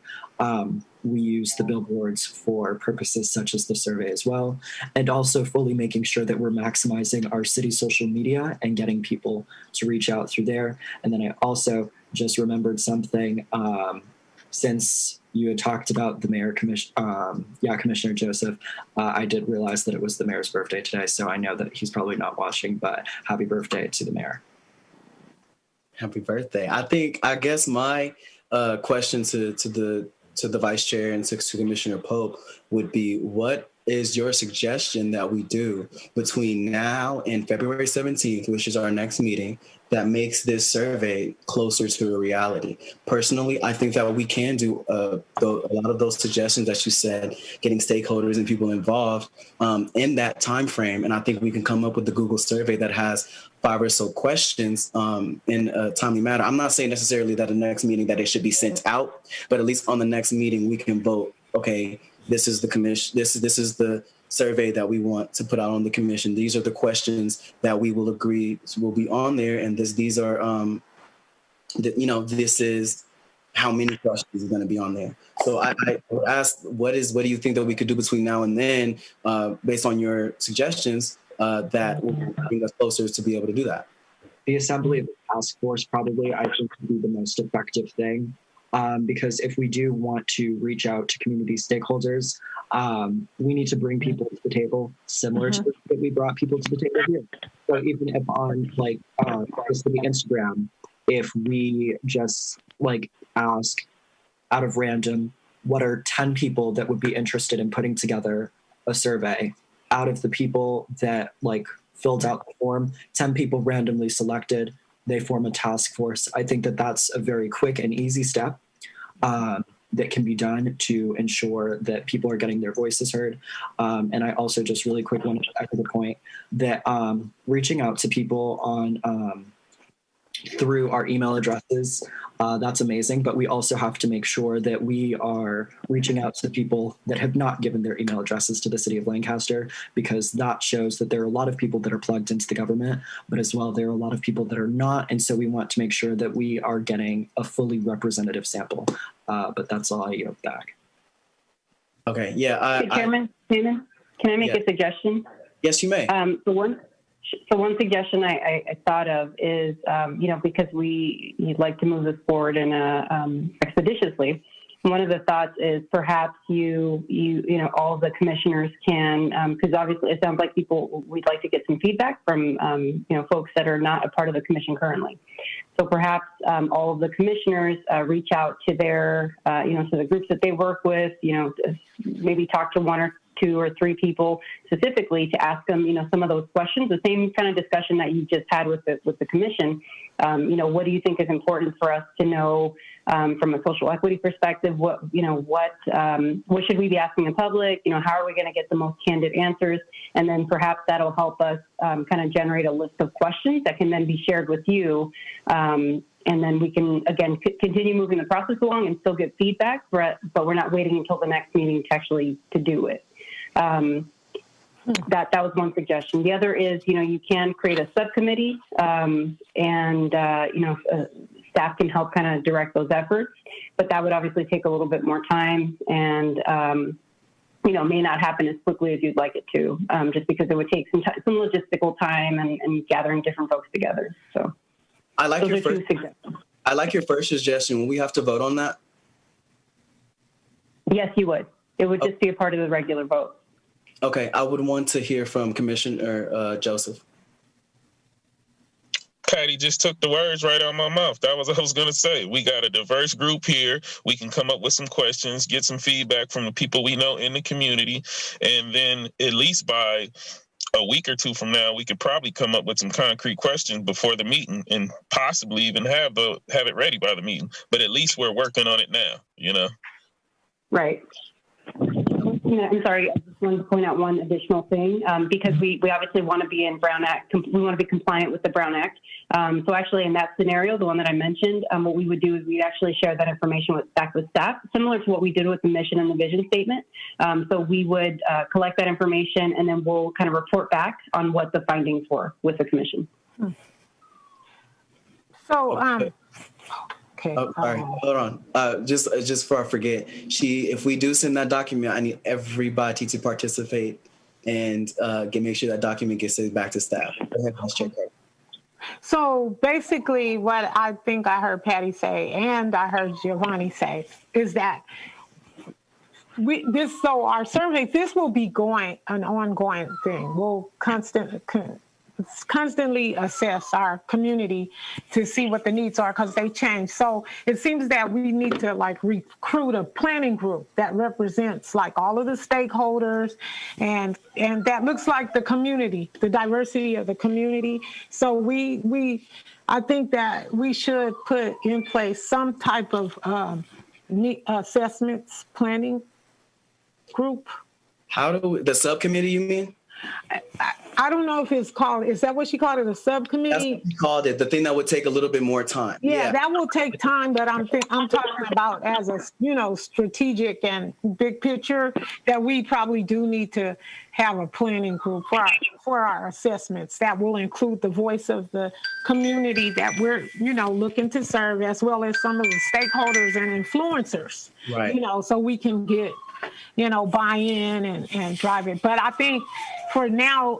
we use the billboards for purposes such as the survey as well, and also fully making sure that we're maximizing our city social media and getting people to reach out through there. And then I also just remembered something, since you had talked about the mayor, Commissioner Joseph, I did realize that it was the mayor's birthday today, so I know that he's probably not watching, but happy birthday to the mayor. Happy birthday. I guess my question to the vice chair and to Commissioner Pope would be, what is your suggestion that we do between now and February 17th, which is our next meeting, that makes this survey closer to a reality? Personally, I think that we can do a lot of those suggestions that you said, getting stakeholders and people involved in that time frame. And I think we can come up with the Google survey that has 5 or so questions in a timely manner. I'm not saying necessarily that the next meeting that it should be sent out, but at least on the next meeting we can vote, okay, this is the commission, this is the survey that we want to put out on the commission. These are the questions that we will agree will be on there, and these are this is how many questions are going to be on there. So I would ask, what do you think that we could do between now and then, based on your suggestions, that will bring us closer to be able to do that? The assembly of the task force probably, I think, would be the most effective thing. Because if we do want to reach out to community stakeholders, we need to bring people to the table, similar to that we brought people to the table here. So even if on the Instagram, if we just ask out of random, what are 10 people that would be interested in putting together a survey? Out of the people that filled out the form, 10 people randomly selected, they form a task force. I think that that's a very quick and easy step that can be done to ensure that people are getting their voices heard. And I also just really quick want to echo the point that reaching out to people on through our email addresses, that's amazing, but we also have to make sure that we are reaching out to the people that have not given their email addresses to the city of Lancaster, because that shows that there are a lot of people that are plugged into the government, but as well, there are a lot of people that are not. And so we want to make sure that we are getting a fully representative sample. But that's all I yield back. Okay. Yeah. Hey, Chairman, can I make a suggestion? Yes, you may. So one suggestion I thought of is, because you'd like to move this forward in expeditiously. One of the thoughts is perhaps all the commissioners can, because obviously it sounds like we'd like to get some feedback from, folks that are not a part of the commission currently. So perhaps all of the commissioners reach out to their, to the groups that they work with, maybe talk to 1 or 2 or 3 people specifically to ask them, some of those questions, the same kind of discussion that you just had with the commission. What do you think is important for us to know from a social equity perspective? What should we be asking the public? How are we going to get the most candid answers? And then perhaps that'll help us kind of generate a list of questions that can then be shared with you. And then we can, again, continue moving the process along and still get feedback, but we're not waiting until the next meeting to do it. That was one suggestion. The other is, you can create a subcommittee, and staff can help kind of direct those efforts, but that would obviously take a little bit more time and, may not happen as quickly as you'd like it to, just because it would take some logistical time and gathering different folks together. So I like your first suggestion. Will we have to vote on that? Yes, you would. It would just be a part of the regular vote. Okay, I would want to hear from Commissioner Joseph. Patty just took the words right out of my mouth. That was what I was going to say. We got a diverse group here. We can come up with some questions, get some feedback from the people we know in the community, and then at least by a week or two from now, we could probably come up with some concrete questions before the meeting and possibly even have it ready by the meeting. But at least we're working on it now, you know? Right. I'm sorry, I just wanted to point out one additional thing, because we obviously want to be in Brown Act, we want to be compliant with the Brown Act. So actually in that scenario, the one that I mentioned, what we would do is we'd actually share that information back with staff, similar to what we did with the mission and the vision statement. So we would collect that information, and then we'll kind of report back on what the findings were with the commission. So, Okay. Oh, all right, hold on. Just before I forget, if we do send that document, I need everybody to participate and make sure that document gets sent back to staff. Go ahead, let's check that. So basically, what I think I heard Patty say, and I heard Giovanni say, is that our survey, this will be an ongoing thing. We'll constantly assess our community to see what the needs are, because they change. So it seems that we need to recruit a planning group that represents all of the stakeholders, and that looks like the community, the diversity of the community. So I think that we should put in place some type of assessments planning group. The subcommittee, you mean? I don't know if it's called, is that what she called it, a subcommittee? That's what she called it, the thing that would take a little bit more time. Yeah, that will take time, but I'm talking about as a, strategic and big picture, that we probably do need to have a planning group for our assessments that will include the voice of the community that we're, looking to serve, as well as some of the stakeholders and influencers, right. So we can get buy-in and drive it. But I think for now,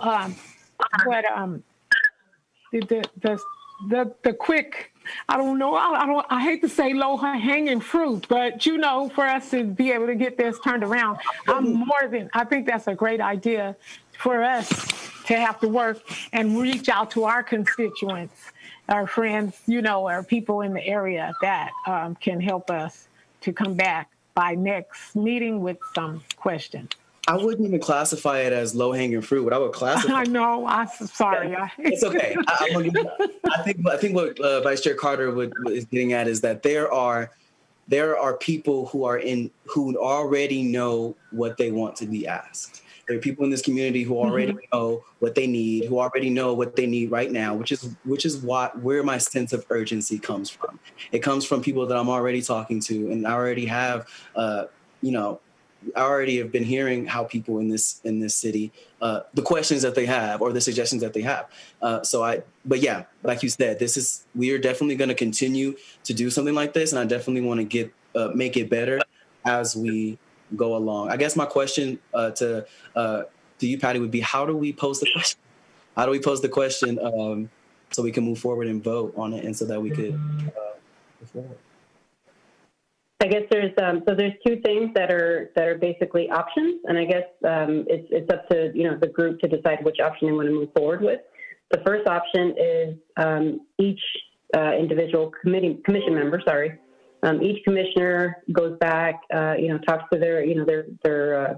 the quick, I hate to say low-hanging fruit, but for us to be able to get this turned around, I think that's a great idea for us to have to work and reach out to our constituents, our friends, our people in the area that can help us to come back by next meeting with some questions. I wouldn't even classify it as low-hanging fruit. What I would classify... I know. I'm sorry. It's okay. I think what Vice Chair Carter is getting at is that there are people who already know what they want to be asked. There are people in this community who already know what they need, who already know what they need right now, which is where my sense of urgency comes from. It comes from people that I'm already talking to, and I already have, I already have been hearing how people in this city, the questions that they have or the suggestions that they have. But yeah, like you said, we are definitely going to continue to do something like this, and I definitely want to make it better as we go along. I guess my question to you, Patty, would be, how do we pose the question? How do we pose the question so we can move forward and vote on it, and so that we could move forward? I guess there's two things that are basically options, and I guess it's up to the group to decide which option they want to move forward with. The first option is each individual commission member, each commissioner goes back, talks to their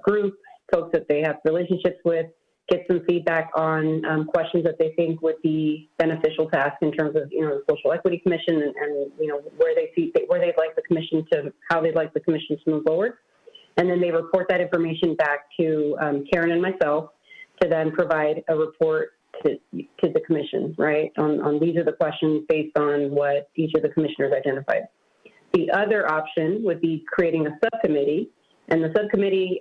group, folks that they have relationships with, get some feedback on questions that they think would be beneficial to ask in terms of the Social Equity Commission and where they'd like the commission to, how they'd like the commission to move forward, and then they report that information back to Karen and myself to then provide a report to the commission, right? On these are the questions based on what each of the commissioners identified. The other option would be creating a subcommittee, and the subcommittee,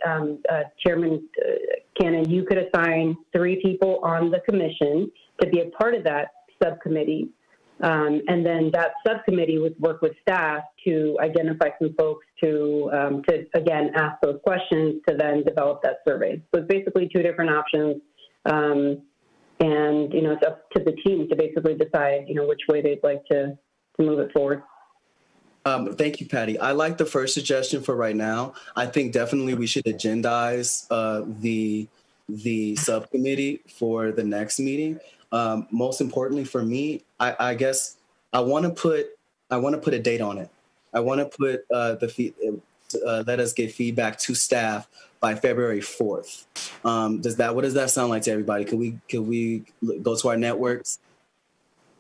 Chairman Cannon, you could assign 3 people on the commission to be a part of that subcommittee, and then that subcommittee would work with staff to identify some folks to again ask those questions to then develop that survey. So it's basically 2 different options, and it's up to the team to basically decide which way they'd like to move it forward. Thank you, Patty. I like the first suggestion for right now. I think definitely we should agendize the subcommittee for the next meeting. Most importantly for me, I guess I want to put a date on it. I want to put let us get feedback to staff by February 4th. What does that sound like to everybody? Can we go to our networks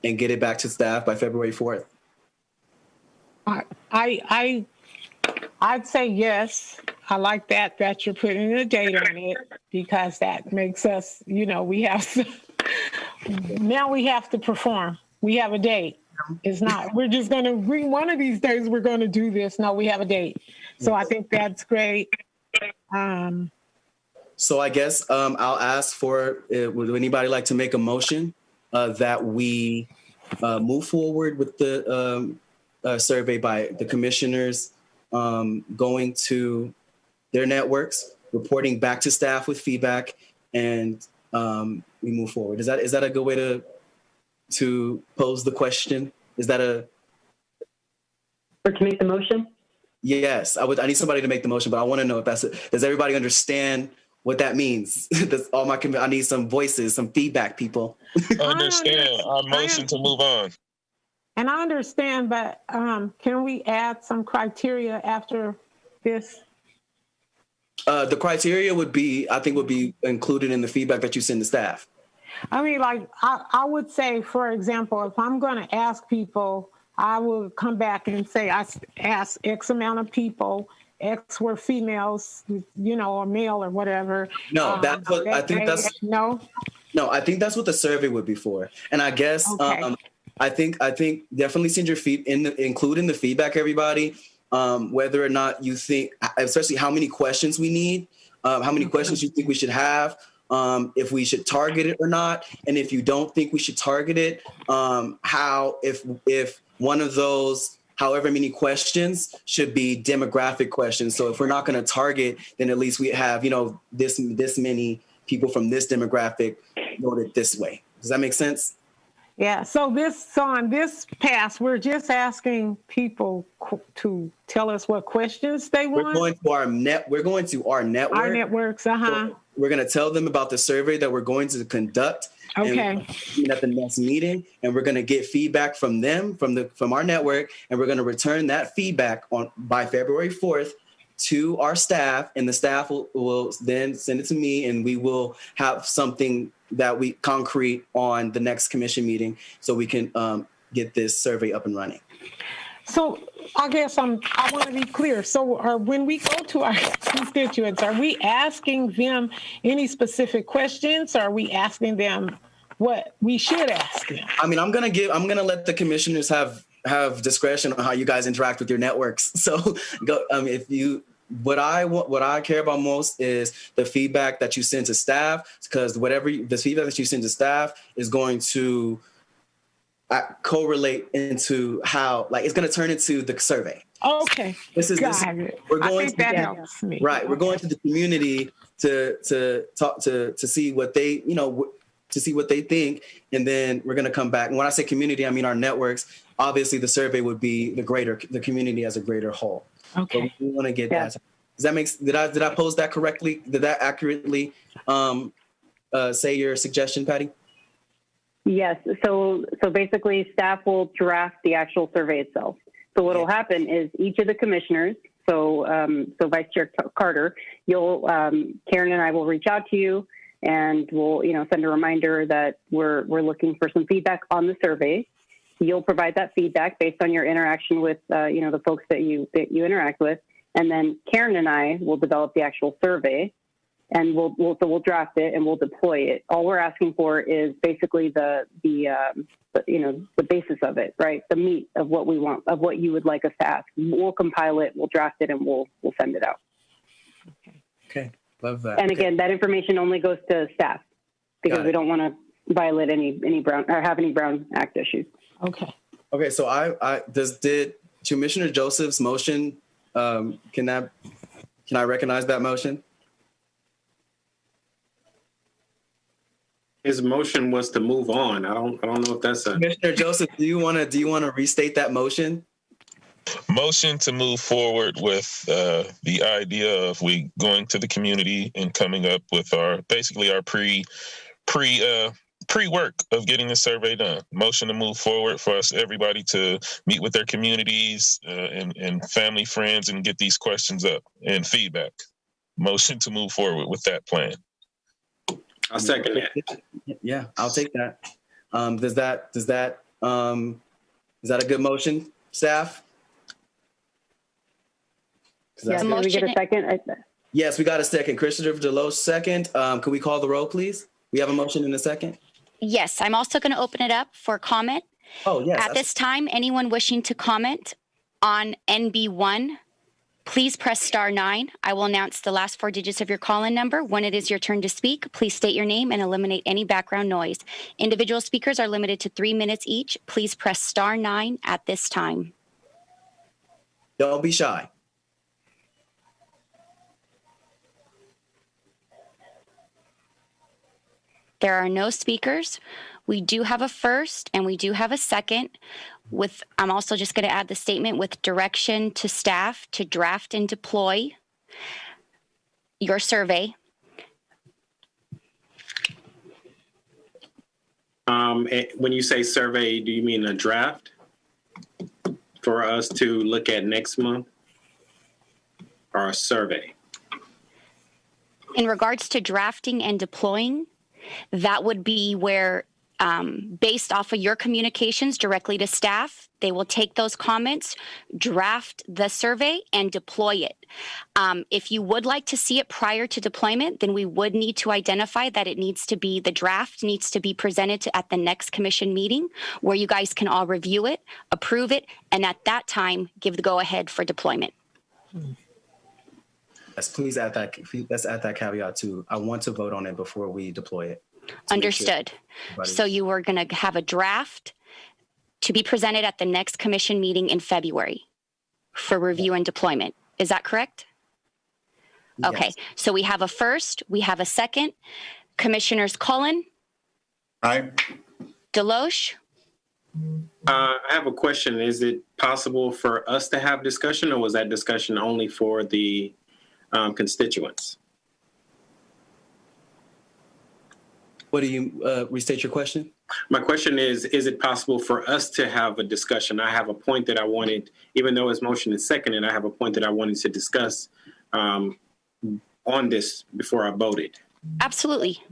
and get it back to staff by February 4th? I'd say yes. I like that you're putting a date on it, because that makes us, now we have to perform. We have a date. It's not, we're just going to agree one of these days we're going to do this. No, we have a date. So I think that's great. So I guess I'll ask for, would anybody like to make a motion that we move forward with the survey by the commissioners going to their networks, reporting back to staff with feedback, and we move forward. Is that a good way to pose the question? Is that or to make the motion? Yes, I need somebody to make the motion, but I want to know if does everybody understand what that means? I need some voices, some feedback, people. Understand. Our motion to move on. And I understand, but can we add some criteria after this? The criteria would be included in the feedback that you send to staff. I mean, like, I would say, for example, if I'm going to ask people, I will come back and say, I asked X amount of people, X were females, or male or whatever. No, that's what I think No, I think that's what the survey would be for. And I guess, okay. I think definitely send your include in the feedback, everybody, whether or not you think, especially how many questions we need, how many questions you think we should have, if we should target it or not. And if you don't think we should target it, if one of those however many questions should be demographic questions. So if we're not going to target, then at least we have, this many people from this demographic voted this way. Does that make sense? Yeah. So on this pass, we're just asking people to tell us what questions they want. We're going to our network. Our networks. So we're going to tell them about the survey that we're going to conduct. Okay. And at the next meeting, and we're going to get feedback from them, from our network, and we're going to return that feedback by February 4th to our staff, and the staff will then send it to me, and we will have something that we concrete on the next commission meeting, so we can get this survey up and running. So I guess I want to be clear. So when we go to our constituents, are we asking them any specific questions? Or are we asking them what we should ask them? I mean, I'm gonna let the commissioners have discretion on how you guys interact with your networks. So go. What I care about most is the feedback that you send to staff, because the feedback that you send to staff is going to correlate into how, it's going to turn into the survey. Okay. We're going that helps me. Right. Okay. We're going to the community to talk to see what they, to see what they think. And then we're going to come back. And when I say community, I mean our networks. Obviously the survey would be the community as a greater whole. Okay. So we want to get that. Does that make, did I pose that correctly? Did that accurately say your suggestion, Patty? Yes. So basically staff will draft the actual survey itself. So what will happen is each of the commissioners, so Vice Chair Carter, Karen and I will reach out to you, and we'll, send a reminder that we're looking for some feedback on the survey. You'll provide that feedback based on your interaction with, the folks that you interact with. And then Karen and I will develop the actual survey, and we'll draft it and we'll deploy it. All we're asking for is basically the basis of it, right? The meat of what we want, of what you would like us to ask. We'll compile it, we'll draft it, and we'll send it out. Okay. Love that. And again, that information only goes to staff, because we don't want to violate any Brown or have any Brown Act issues. Okay. Okay. So did Commissioner Joseph's motion, can I recognize that motion? His motion was to move on. I don't know if that's Commissioner Joseph, do you want to restate that motion? Motion to move forward with the idea of we going to the community and coming up with our pre-work of getting the survey done. Motion to move forward for us, everybody, to meet with their communities and family, friends, and get these questions up and feedback. Motion to move forward with that plan. I'll second that. Yeah, I'll take that. Is that a good motion, staff? Yeah, did we get a second? Yes, we got a second. Christopher Deloche, second. Can we call the roll, please? We have a motion in a second. Yes, I'm also going to open it up for comment. Oh, yes. At this time, anyone wishing to comment on NB1, please press star 9. I will announce the last 4 digits of your call-in number. When it is your turn to speak, please state your name and eliminate any background noise. Individual speakers are limited to 3 minutes each. Please press star 9 at this time. Don't be shy. There are no speakers. We do have a first and we do have a second. I'm also just going to add the statement with direction to staff to draft and deploy your survey. When you say survey, do you mean a draft for us to look at next month, or a survey? In regards to drafting and deploying, that would be where, based off of your communications directly to staff, they will take those comments, draft the survey, and deploy it. If you would like to see it prior to deployment, then we would need to identify that the draft needs to be presented at the next commission meeting where you guys can all review it, approve it, and at that time, give the go-ahead for deployment. Yes, please add that. Let's add that caveat too. I want to vote on it before we deploy it. Understood. So you are going to have a draft to be presented at the next commission meeting in February for review and deployment. Is that correct? Yes. Okay. So we have a first, we have a second. Commissioners Cullen. Aye. Deloche. I have a question. Is it possible for us to have discussion, or was that discussion only for the constituents? What do you restate your question? My question is it possible for us to have a discussion? I have a point that I wanted, even though his motion is seconded, I have a point that I wanted to discuss on this before I voted. Absolutely.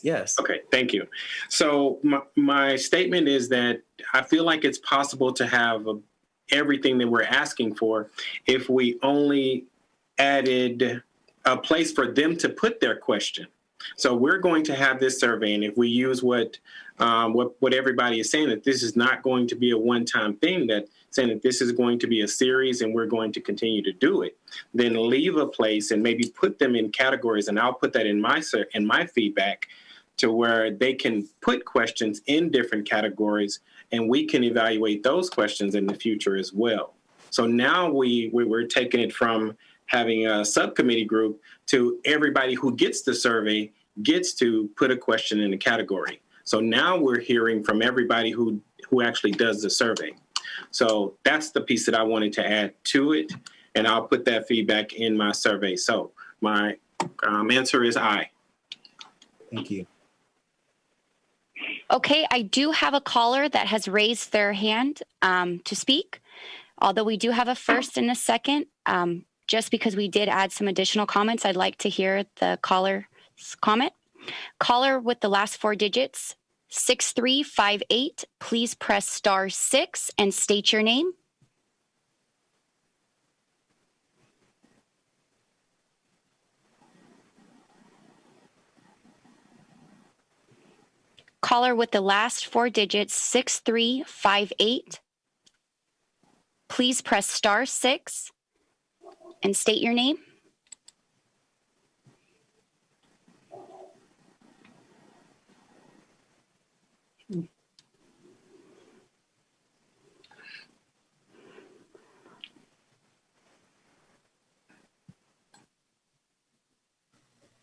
Yes. Okay, thank you. So my statement is that I feel like it's possible to have everything that we're asking for if we only added a place for them to put their question. So we're going to have this survey, and if we use what everybody is saying, that this is not going to be a one-time thing, that saying that this is going to be a series and we're going to continue to do it, then leave a place and maybe put them in categories, and I'll put that in my feedback to where they can put questions in different categories, and we can evaluate those questions in the future as well. So now we're taking it from having a subcommittee group to everybody who gets the survey gets to put a question in a category. So now we're hearing from everybody who actually does the survey. So that's the piece that I wanted to add to it, and I'll put that feedback in my survey. So my answer is aye. Thank you. Okay, I do have a caller that has raised their hand to speak. Although we do have a first and a second, just because we did add some additional comments, I'd like to hear the caller's comment. Caller with the last 4 digits, 6358, please press star 6 and state your name. Caller with the last 4 digits, 6358, please press star 6 and state your name.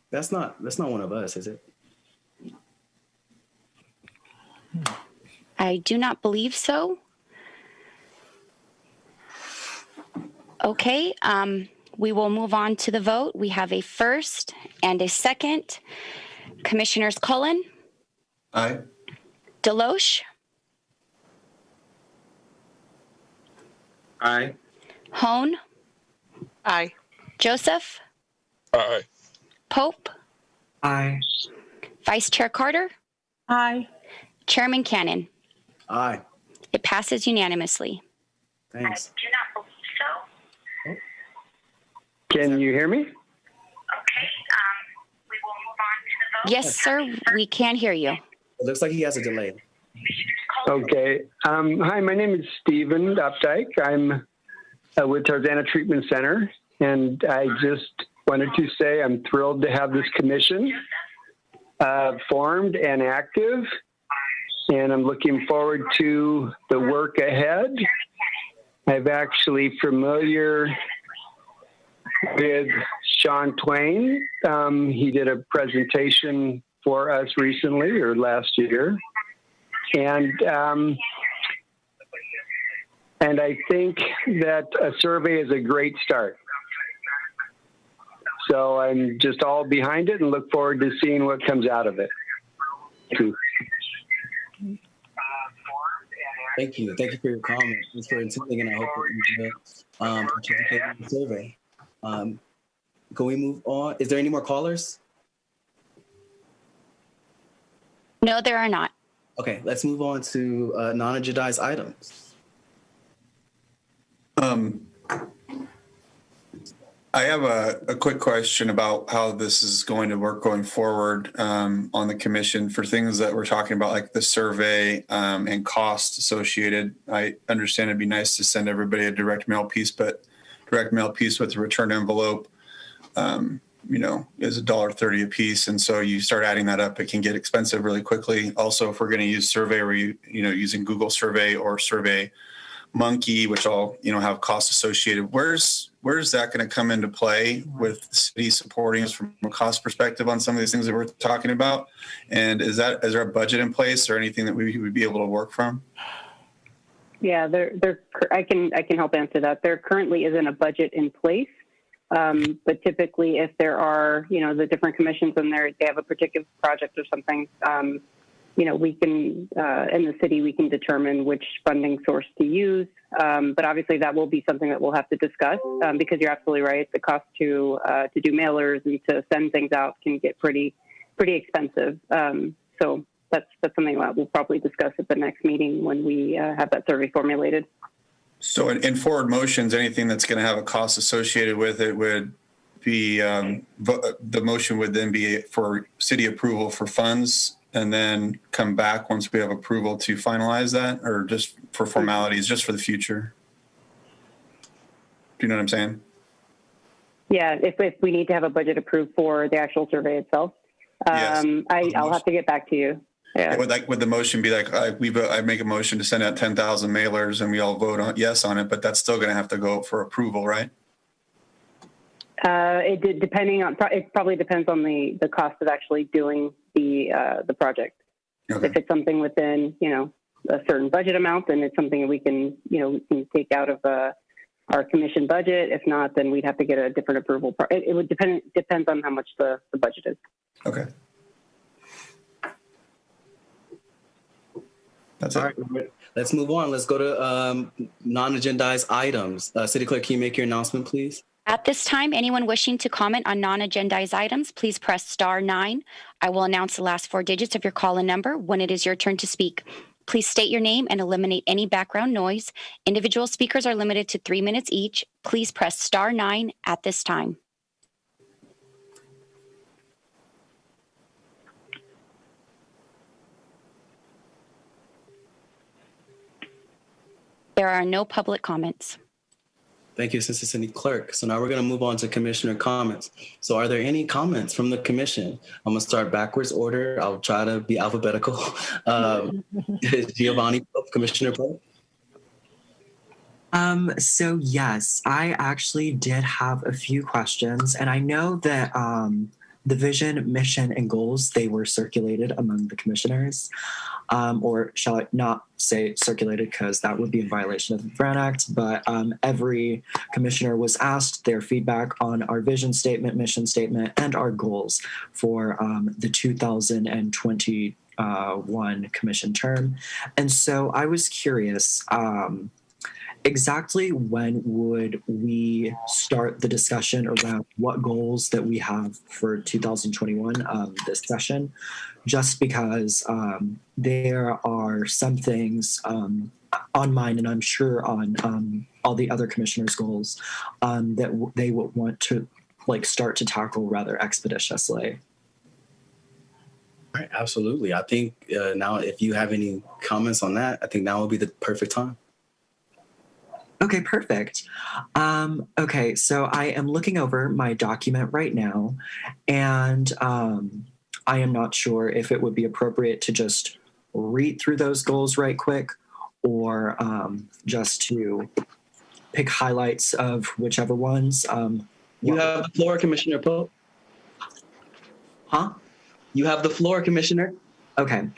That's not one of us, is it? I do not believe so. Okay, we will move on to the vote. We have a first and a second. Commissioners Cullen, Aye. Deloche, Aye. Hone, Aye. Joseph, Aye. Pope, Aye. Vice Chair Carter, Aye. Chairman Cannon. Aye. It passes unanimously. Thanks. Can you hear me? We will move on to the vote. Yes, sir, we can hear you. It looks like he has a delay. Okay. Hi, my name is Stephen Updike. I'm with Tarzana Treatment Center, and I just wanted to say I'm thrilled to have this commission formed and active, and I'm looking forward to the work ahead. I'm actually familiar with Sean Twain. He did a presentation for us recently or last year. And I think that a survey is a great start. So I'm just all behind it and look forward to seeing what comes out of it. Thank you. Thank you for your comment. It's very intimidating, and I hope that you will participate in the survey. Can we move on? Is there any more callers? No, there are not. Okay, let's move on to non-agendized items. I have a quick question about how this is going to work going forward on the commission for things that we're talking about, like the survey and cost associated. I understand it'd be nice to send everybody a direct mail piece, but direct mail piece with a return envelope, is $1.30 a piece. And so you start adding that up, it can get expensive really quickly. Also, if we're going to use survey, or using Google Survey or Survey Monkey, which all have costs associated, where's that going to come into play with the city supporting us from a cost perspective on some of these things that we're talking about? And is there a budget in place or anything that we would be able to work from? Yeah, I can help answer that. There currently isn't a budget in place, but typically, if there are the different commissions and they have a particular project or something, we can in the city we can determine which funding source to use. But obviously, that will be something that we'll have to discuss because you're absolutely right. The cost to do mailers and to send things out can get pretty expensive. So that's something that we'll probably discuss at the next meeting when we have that survey formulated. So in forward motions, anything that's going to have a cost associated with it would be the motion would then be for city approval for funds, and then come back once we have approval to finalize that, or just for formalities, just for the future. Do you know what I'm saying? Yeah, if we need to have a budget approved for the actual survey itself, yes. I'll have to get back to you. Yeah. Would the motion be like I make a motion to send out 10,000 mailers and we all vote on yes on it, but that's still going to have to go for approval, right? It probably depends on the cost of actually doing the project. Okay. If it's something within a certain budget amount, then it's something that we can take out of our commission budget. If not, then we'd have to get a different approval. It would depends on how much the budget is. Okay. That's all right. Let's move on. Let's go to non-agendized items. City Clerk, can you make your announcement, please? At this time, anyone wishing to comment on non-agendized items, please press *9. I will announce the last 4 digits of your call-in number when it is your turn to speak. Please state your name and eliminate any background noise. Individual speakers are limited to 3 minutes each. Please press *9 at this time. There are no public comments. Thank you, Assistant City Clerk. So now we're going to move on to Commissioner comments. So are there any comments from the Commission? I'm going to start backwards order. I'll try to be alphabetical. Giovanni, Commissioner Pope. So yes, I actually did have a few questions, and I know that the vision, mission, and goals, they were circulated among the commissioners. or shall I not say circulated because that would be in violation of the Brown Act, but every commissioner was asked their feedback on our vision statement, mission statement, and our goals for the 2021 commission term. And so I was curious, exactly when would we start the discussion around what goals that we have for 2021 this session? Just because there are some things on mine, and I'm sure on all the other commissioners' goals that they would want to start to tackle rather expeditiously. All right, absolutely. I think now, if you have any comments on that, I think now would be the perfect time. Okay, perfect. Okay, so I am looking over my document right now, and I am not sure if it would be appropriate to just read through those goals right quick, or just to pick highlights of whichever ones. You have the floor, Commissioner Pope. Huh? You have the floor, Commissioner. Okay.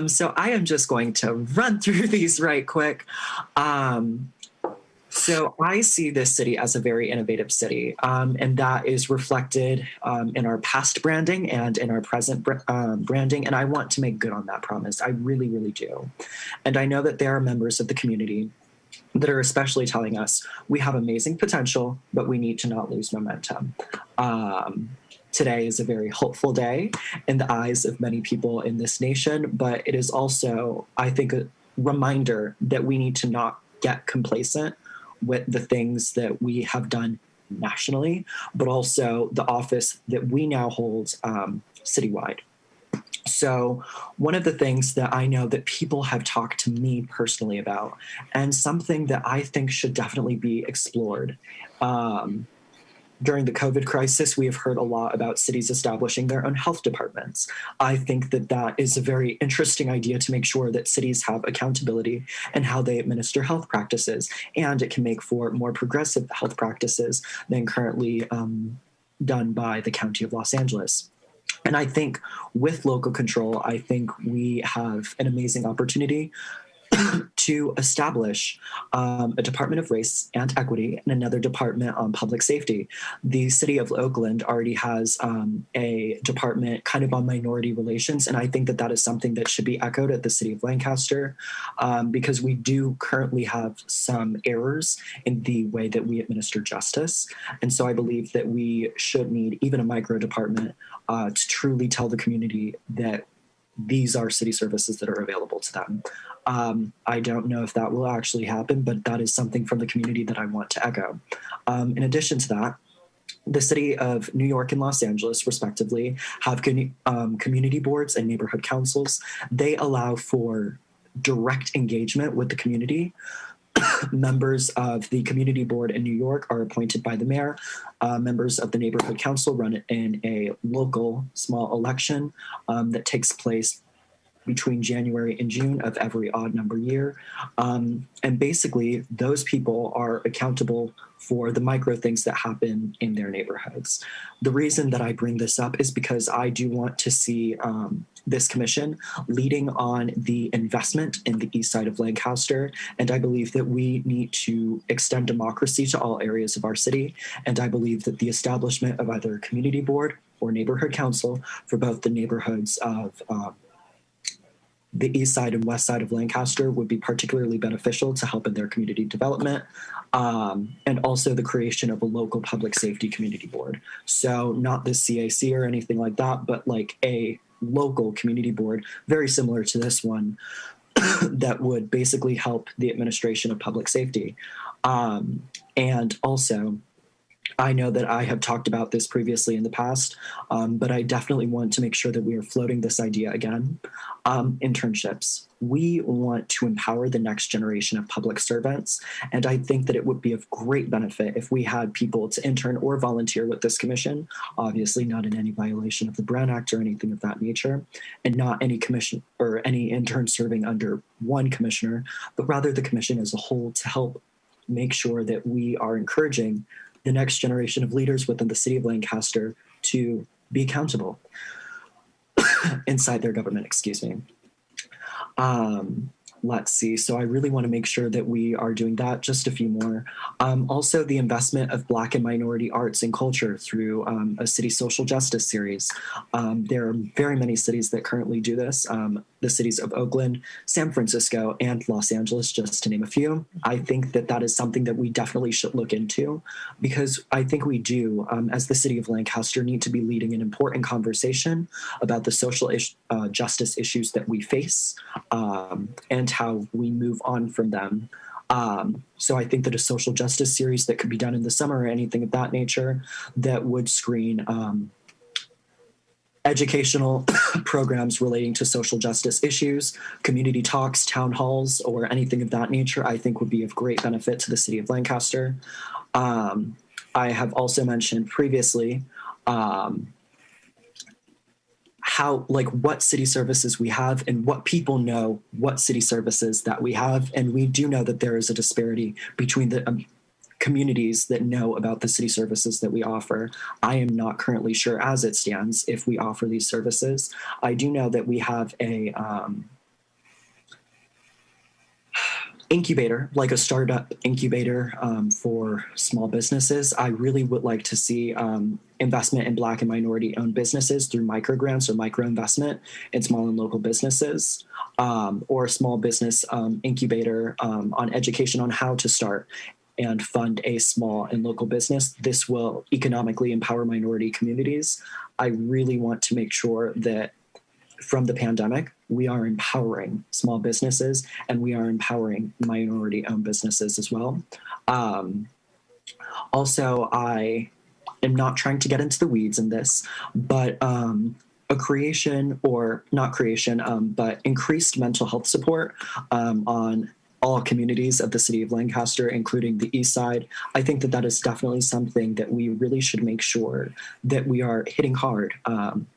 So I am just going to run through these right quick. So I see this city as a very innovative city, and that is reflected in our past branding and in our present branding, and I want to make good on that promise. I really, really do. And I know that there are members of the community that are especially telling us we have amazing potential, but we need to not lose momentum. Today is a very hopeful day in the eyes of many people in this nation, but it is also, I think, a reminder that we need to not get complacent with the things that we have done nationally, but also the office that we now hold citywide. So one of the things that I know that people have talked to me personally about, and something that I think should definitely be explored, during the COVID crisis, we have heard a lot about cities establishing their own health departments. I think that that is a very interesting idea to make sure that cities have accountability in how they administer health practices, and it can make for more progressive health practices than currently done by the County of Los Angeles. And I think with local control, I think we have an amazing opportunity to establish a Department of Race and Equity and another department on public safety. The city of Oakland already has a department kind of on minority relations, and I think that that is something that should be echoed at the city of Lancaster, because we do currently have some errors in the way that we administer justice. And so I believe that we should need even a micro department to truly tell the community that these are city services that are available to them. I don't know if that will actually happen, but that is something from the community that I want to echo. In addition to that, the city of New York and Los Angeles, respectively, have community boards and neighborhood councils. They allow for direct engagement with the community. Members of the community board in New York are appointed by the mayor. Members of the neighborhood council run in a local small election that takes place between January and June of every odd number year. And basically, those people are accountable for the micro things that happen in their neighborhoods. The reason that I bring this up is because I do want to see this commission leading on the investment in the east side of Lancaster. And I believe that we need to extend democracy to all areas of our city. And I believe that the establishment of either a community board or neighborhood council for both the neighborhoods of the east side and west side of Lancaster would be particularly beneficial to help in their community development, and also the creation of a local public safety community board. So not the CAC or anything like that, but like a local community board, very similar to this one, that would basically help the administration of public safety. And also, I know that I have talked about this previously in the past, but I definitely want to make sure that we are floating this idea again. Internships. We want to empower the next generation of public servants, and I think that it would be of great benefit if we had people to intern or volunteer with this commission, obviously not in any violation of the Brown Act or anything of that nature, and not any commission or any intern serving under one commissioner, but rather the commission as a whole to help make sure that we are encouraging the next generation of leaders within the city of Lancaster to be accountable inside their government, excuse me. Let's see. So I really want to make sure that we are doing that. Just a few more. Also, the investment of Black and minority arts and culture through a city social justice series. There are very many cities that currently do this. The cities of Oakland, San Francisco, and Los Angeles, just to name a few. I think that that is something that we definitely should look into, because I think we do, as the city of Lancaster, need to be leading an important conversation about the social justice issues that we face, and how we move on from them. So I think that a social justice series that could be done in the summer or anything of that nature that would screen educational programs relating to social justice issues, community talks, town halls, or anything of that nature, I think would be of great benefit to the city of Lancaster. I have also mentioned previously how, like, what city services we have and what people know what city services that we have. And we do know that there is a disparity between the communities that know about the city services that we offer. I am not currently sure as it stands if we offer these services. I do know that we have a incubator, like a startup incubator for small businesses. I really would like to see investment in Black and minority owned businesses through micro grants or micro investment in small and local businesses, or a small business incubator on education on how to start and fund a small and local business. This will economically empower minority communities. I really want to make sure that from the pandemic, we are empowering small businesses and we are empowering minority-owned businesses as well. Also, I am not trying to get into the weeds in this, but a creation, or not creation, but increased mental health support on all communities of the city of Lancaster, including the East Side. I think that that is definitely something that we really should make sure that we are hitting hard,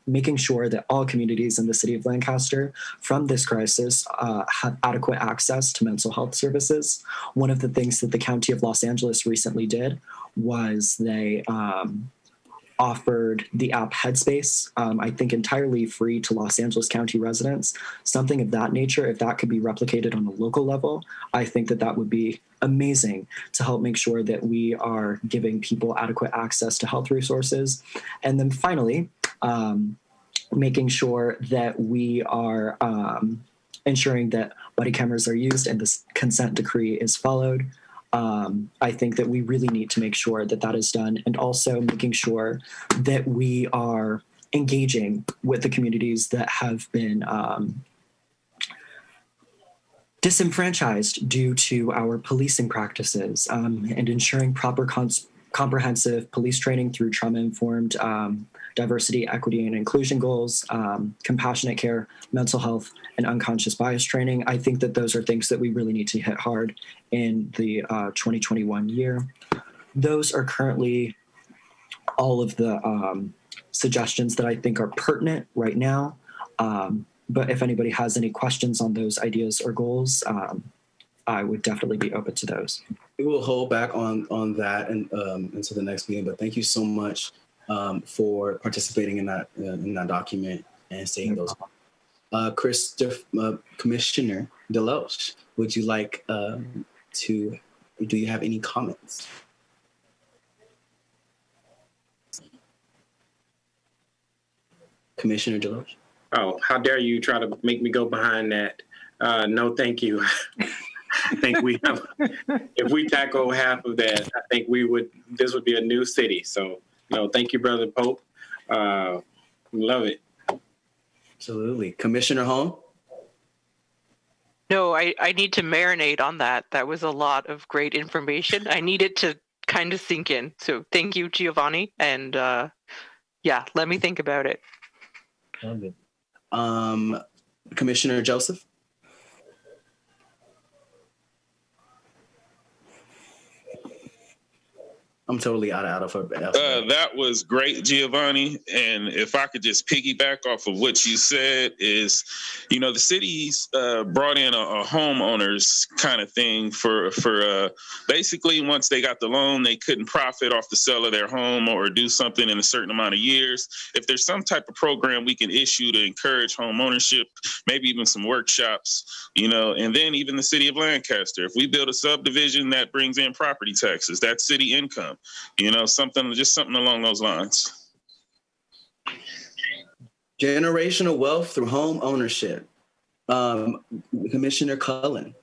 making sure that all communities in the city of Lancaster from this crisis have adequate access to mental health services. One of the things that the County of Los Angeles recently did was they offered the app Headspace, I think entirely free to Los Angeles County residents, something of that nature. If that could be replicated on a local level, I think that that would be amazing to help make sure that we are giving people adequate access to health resources. And then finally, making sure that we are ensuring that body cameras are used and this consent decree is followed. I think that we really need to make sure that that is done, and also making sure that we are engaging with the communities that have been disenfranchised due to our policing practices, and ensuring proper comprehensive police training through trauma-informed diversity, equity, and inclusion goals, compassionate care, mental health, and unconscious bias training. I think that those are things that we really need to hit hard in the 2021 year. Those are currently all of the suggestions that I think are pertinent right now. But if anybody has any questions on those ideas or goals, I would definitely be open to those. We will hold back on that and until the next meeting. But thank you so much for participating in that document and saying those. Commissioner Deloche, would you like do you have any comments? Commissioner Deloche? Oh, how dare you try to make me go behind that? No, thank you. I think we have, if we tackle half of that, I think this would be a new city. So, no, thank you, Brother Pope. Love it. Absolutely. Commissioner Holm? No, I need to marinate on that. That was a lot of great information. I need it to kind of sink in. So thank you, Giovanni. And yeah, let me think about it. Commissioner Joseph? I'm totally out of her. That was great, Giovanni. And if I could just piggyback off of what you said is, the city's brought in a homeowners kind of thing for basically once they got the loan, they couldn't profit off the sale of their home or do something in a certain amount of years. If there's some type of program we can issue to encourage home ownership, maybe even some workshops, and then even the city of Lancaster, if we build a subdivision that brings in property taxes, that's city income. Something along those lines. Generational wealth through home ownership. Commissioner Cullen.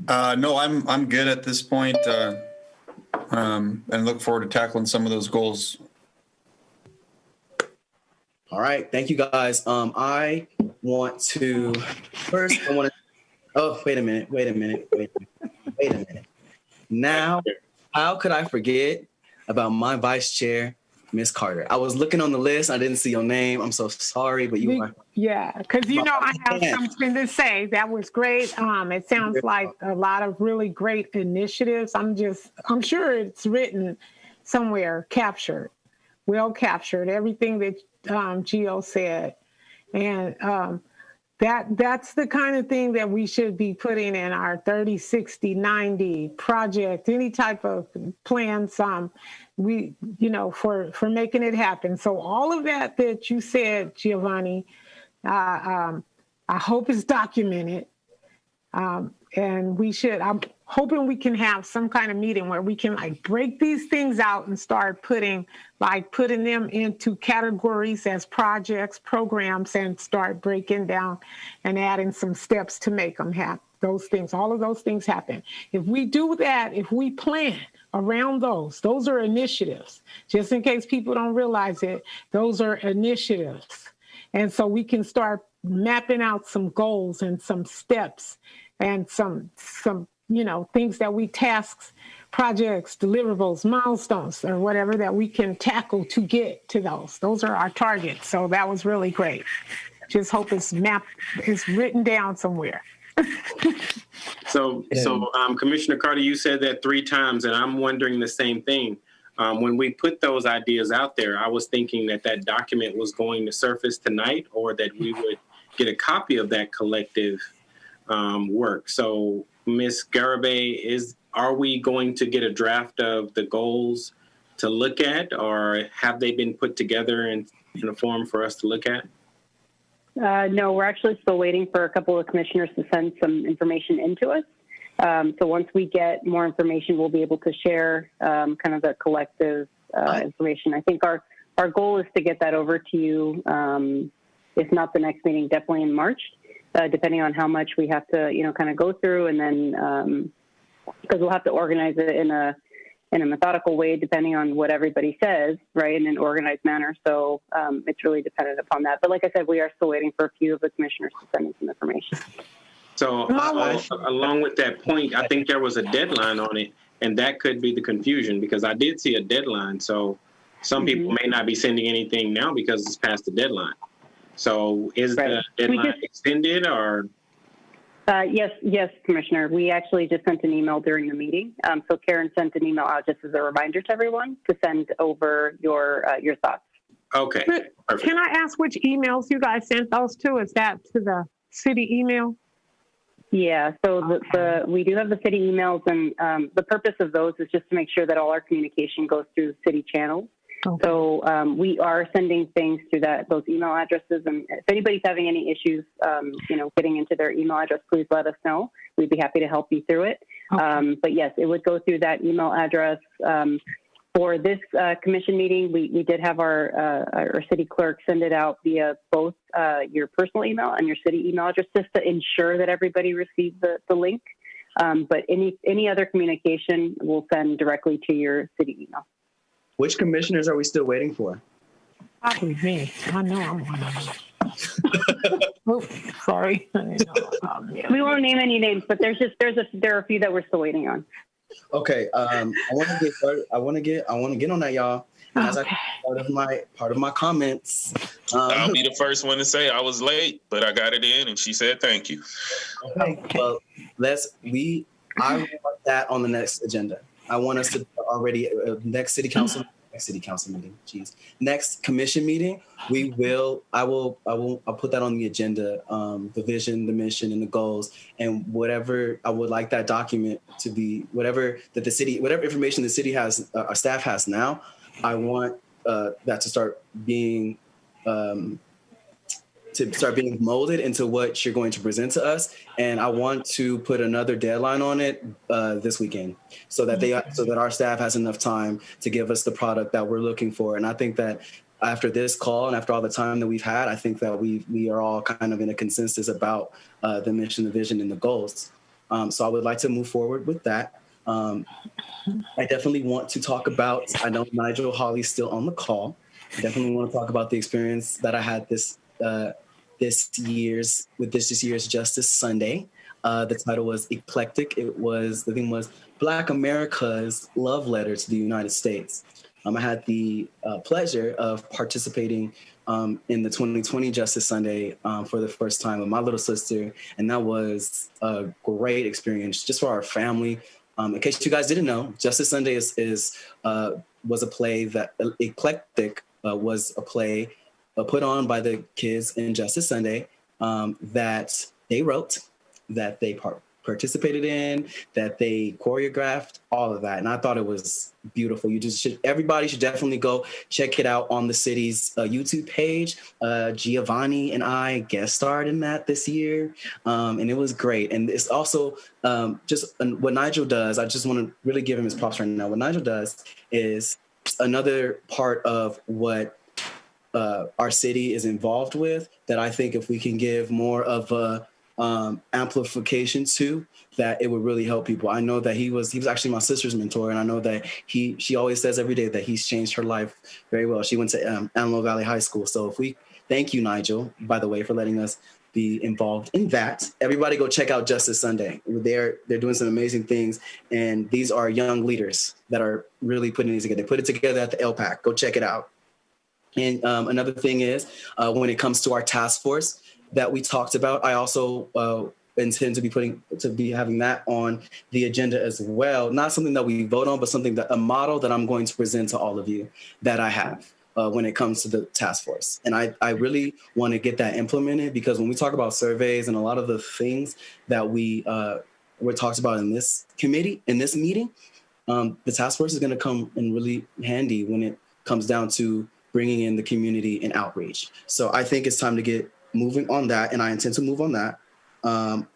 No, I'm good at this point, and look forward to tackling some of those goals. All right, thank you guys. I want to Oh, wait a minute. Now, how could I forget about my vice chair, Miss Carter? I was looking on the list. I didn't see your name. I'm so sorry, but you are. Yeah, because I have something to say. That was great. It sounds like a lot of really great initiatives. I'm sure it's written somewhere, well captured, everything that Gio said. And that's the kind of thing that we should be putting in our 30, 60, 90 project, any type of plans, for making it happen. So all of that you said, Giovanni, I hope is documented. And I'm hoping we can have some kind of meeting where we can break these things out and start putting them into categories as projects, programs, and start breaking down and adding some steps to make them happen. All of those things happen. If we do that, if we plan around those are initiatives. Just in case people don't realize it, those are initiatives. And so we can start mapping out some goals and some steps and some things that we tasks, projects, deliverables, milestones, or whatever that we can tackle to get to those. Those are our targets. So that was really great. Just hope it's written down somewhere. So, Commissioner Carter, you said that 3 times, and I'm wondering the same thing. When we put those ideas out there, I was thinking that document was going to surface tonight, or that we would get a copy of that collective work. So, Ms. Garibay, are we going to get a draft of the goals to look at, or have they been put together in a form for us to look at? No, we're actually still waiting for a couple of commissioners to send some information into us. So once we get more information, we'll be able to share kind of the collective information. I think our goal is to get that over to you, if not the next meeting, definitely in March, depending on how much we have to, kind of go through, and then because we'll have to organize it in a methodical way, depending on what everybody says, right, in an organized manner. So it's really dependent upon that. But like I said, we are still waiting for a few of the commissioners to send in some information. So along with that point, I think there was a deadline on it, and that could be the confusion, because I did see a deadline. So some people may not be sending anything now because it's past the deadline. So is the deadline extended, or? Yes, Commissioner. We actually just sent an email during the meeting. So Karen sent an email out just as a reminder to everyone to send over your thoughts. Okay. Perfect. Can I ask which emails you guys sent those to? Is that to the city email? Yeah. So we do have the city emails, and the purpose of those is just to make sure that all our communication goes through city channels. Okay. So we are sending things to those email addresses, and if anybody's having any issues, getting into their email address, please let us know. We'd be happy to help you through it. Okay. But yes, it would go through that email address. For this commission meeting, we did have our city clerk send it out via both your personal email and your city email address, just to ensure that everybody received the link. But any other communication we'll send directly to your city email. Which commissioners are we still waiting for? Probably me. I know I'm one of them. Oops, sorry. We won't name any names, but there are a few that we're still waiting on. Okay. I want to get started. I want to get on that, y'all. as part of my comments. I'll be the first one to say I was late, but I got it in, and she said thank you. Okay. Well, I want that on the next agenda. I want us to already next city council meeting. Next commission meeting. I'll put that on the agenda. The vision, the mission, and the goals, and whatever I would like that document to be. Whatever information the city has, our staff has now. I want that to start being. Molded into what you're going to present to us, and I want to put another deadline on it this weekend, so that our staff has enough time to give us the product that we're looking for. And I think that after this call and after all the time that we've had, I think that we are all kind of in a consensus about the mission, the vision, and the goals. So I would like to move forward with that. I definitely want to talk about. I know Nigel Hawley's still on the call. I definitely want to talk about the experience that I had this year's Justice Sunday. The title was Eclectic. The theme was Black America's Love Letter to the United States. I had the pleasure of participating in the 2020 Justice Sunday for the first time with my little sister, and that was a great experience just for our family. In case you guys didn't know, Justice Sunday was a play that Eclectic was a play put on by the kids in Justice Sunday that they wrote, that they participated in, that they choreographed, all of that. And I thought it was beautiful. Everybody should definitely go check it out on the city's YouTube page. Giovanni and I guest starred in that this year. And it was great. And it's also what Nigel does. I just want to really give him his props right now. What Nigel does is another part of what our city is involved with, that I think if we can give more of a amplification to, that it would really help people. I know that he was actually my sister's mentor, and I know that she always says every day that he's changed her life very well. She went to Antelope Valley High School. So thank you, Nigel, by the way, for letting us be involved in that. Everybody go check out Justice Sunday. They're doing some amazing things, and these are young leaders that are really putting these together. They put it together at the LPAC. Go check it out. And another thing is, when it comes to our task force that we talked about, I also intend to be having that on the agenda as well. Not something that we vote on, but a model that I'm going to present to all of you that I have when it comes to the task force. And I really want to get that implemented, because when we talk about surveys and a lot of the things that were talked about in this meeting, the task force is going to come in really handy when it comes down to bringing in the community and outreach. So I think it's time to get moving on that, and I intend to move on that.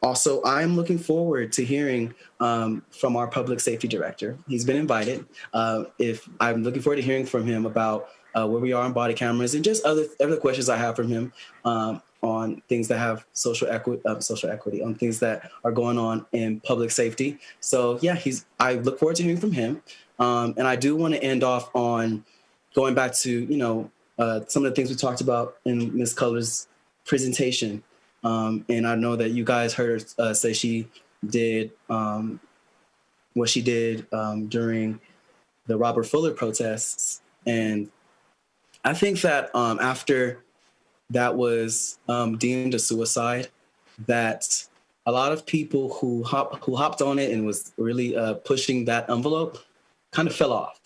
Also, I'm looking forward to hearing from our public safety director. He's been invited. I'm looking forward to hearing from him about where we are on body cameras and just other questions I have from him on things that have social equity, on things that are going on in public safety. So yeah, I look forward to hearing from him. And I do want to end off on going back to, some of the things we talked about in Ms. Culler's presentation. And I know that you guys heard her say she did what she did during the Robert Fuller protests. And I think that after that was deemed a suicide, that a lot of people who hopped on it and was really pushing that envelope kind of fell off.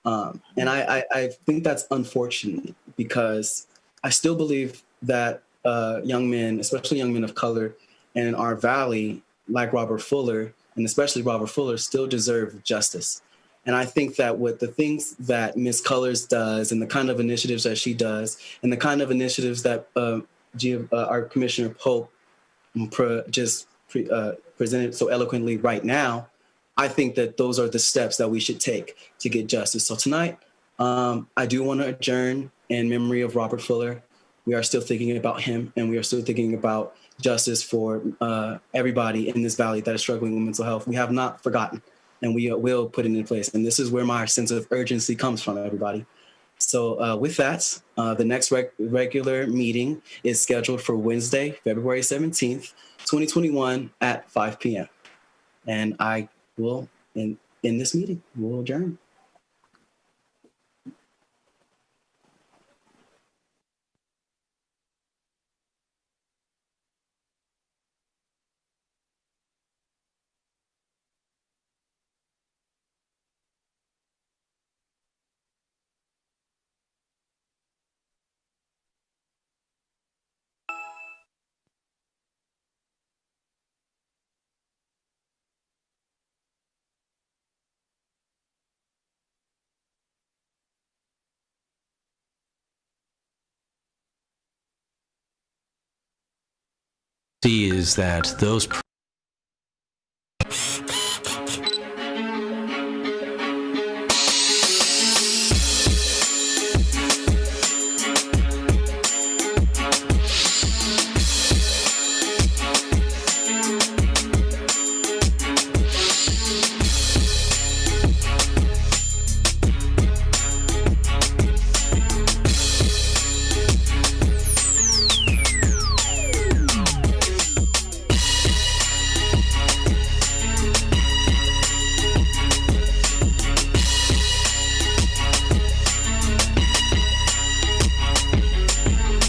And I think that's unfortunate, because I still believe that young men, especially young men of color in our valley, like Robert Fuller, and especially Robert Fuller, still deserve justice. And I think that with the things that Ms. Cullors does, and the kind of initiatives that she does, and the kind of initiatives that our Commissioner Pope presented so eloquently right now, I think that those are the steps that we should take to get justice. So tonight, I do want to adjourn in memory of Robert Fuller. We are still thinking about him, and we are still thinking about justice for everybody in this valley that is struggling with mental health. We have not forgotten, and we will put it in place. And this is where my sense of urgency comes from, everybody. So with that, the next regular meeting is scheduled for Wednesday, February 17th, 2021 at 5 p.m. And I will, in this meeting, we'll adjourn. see is that those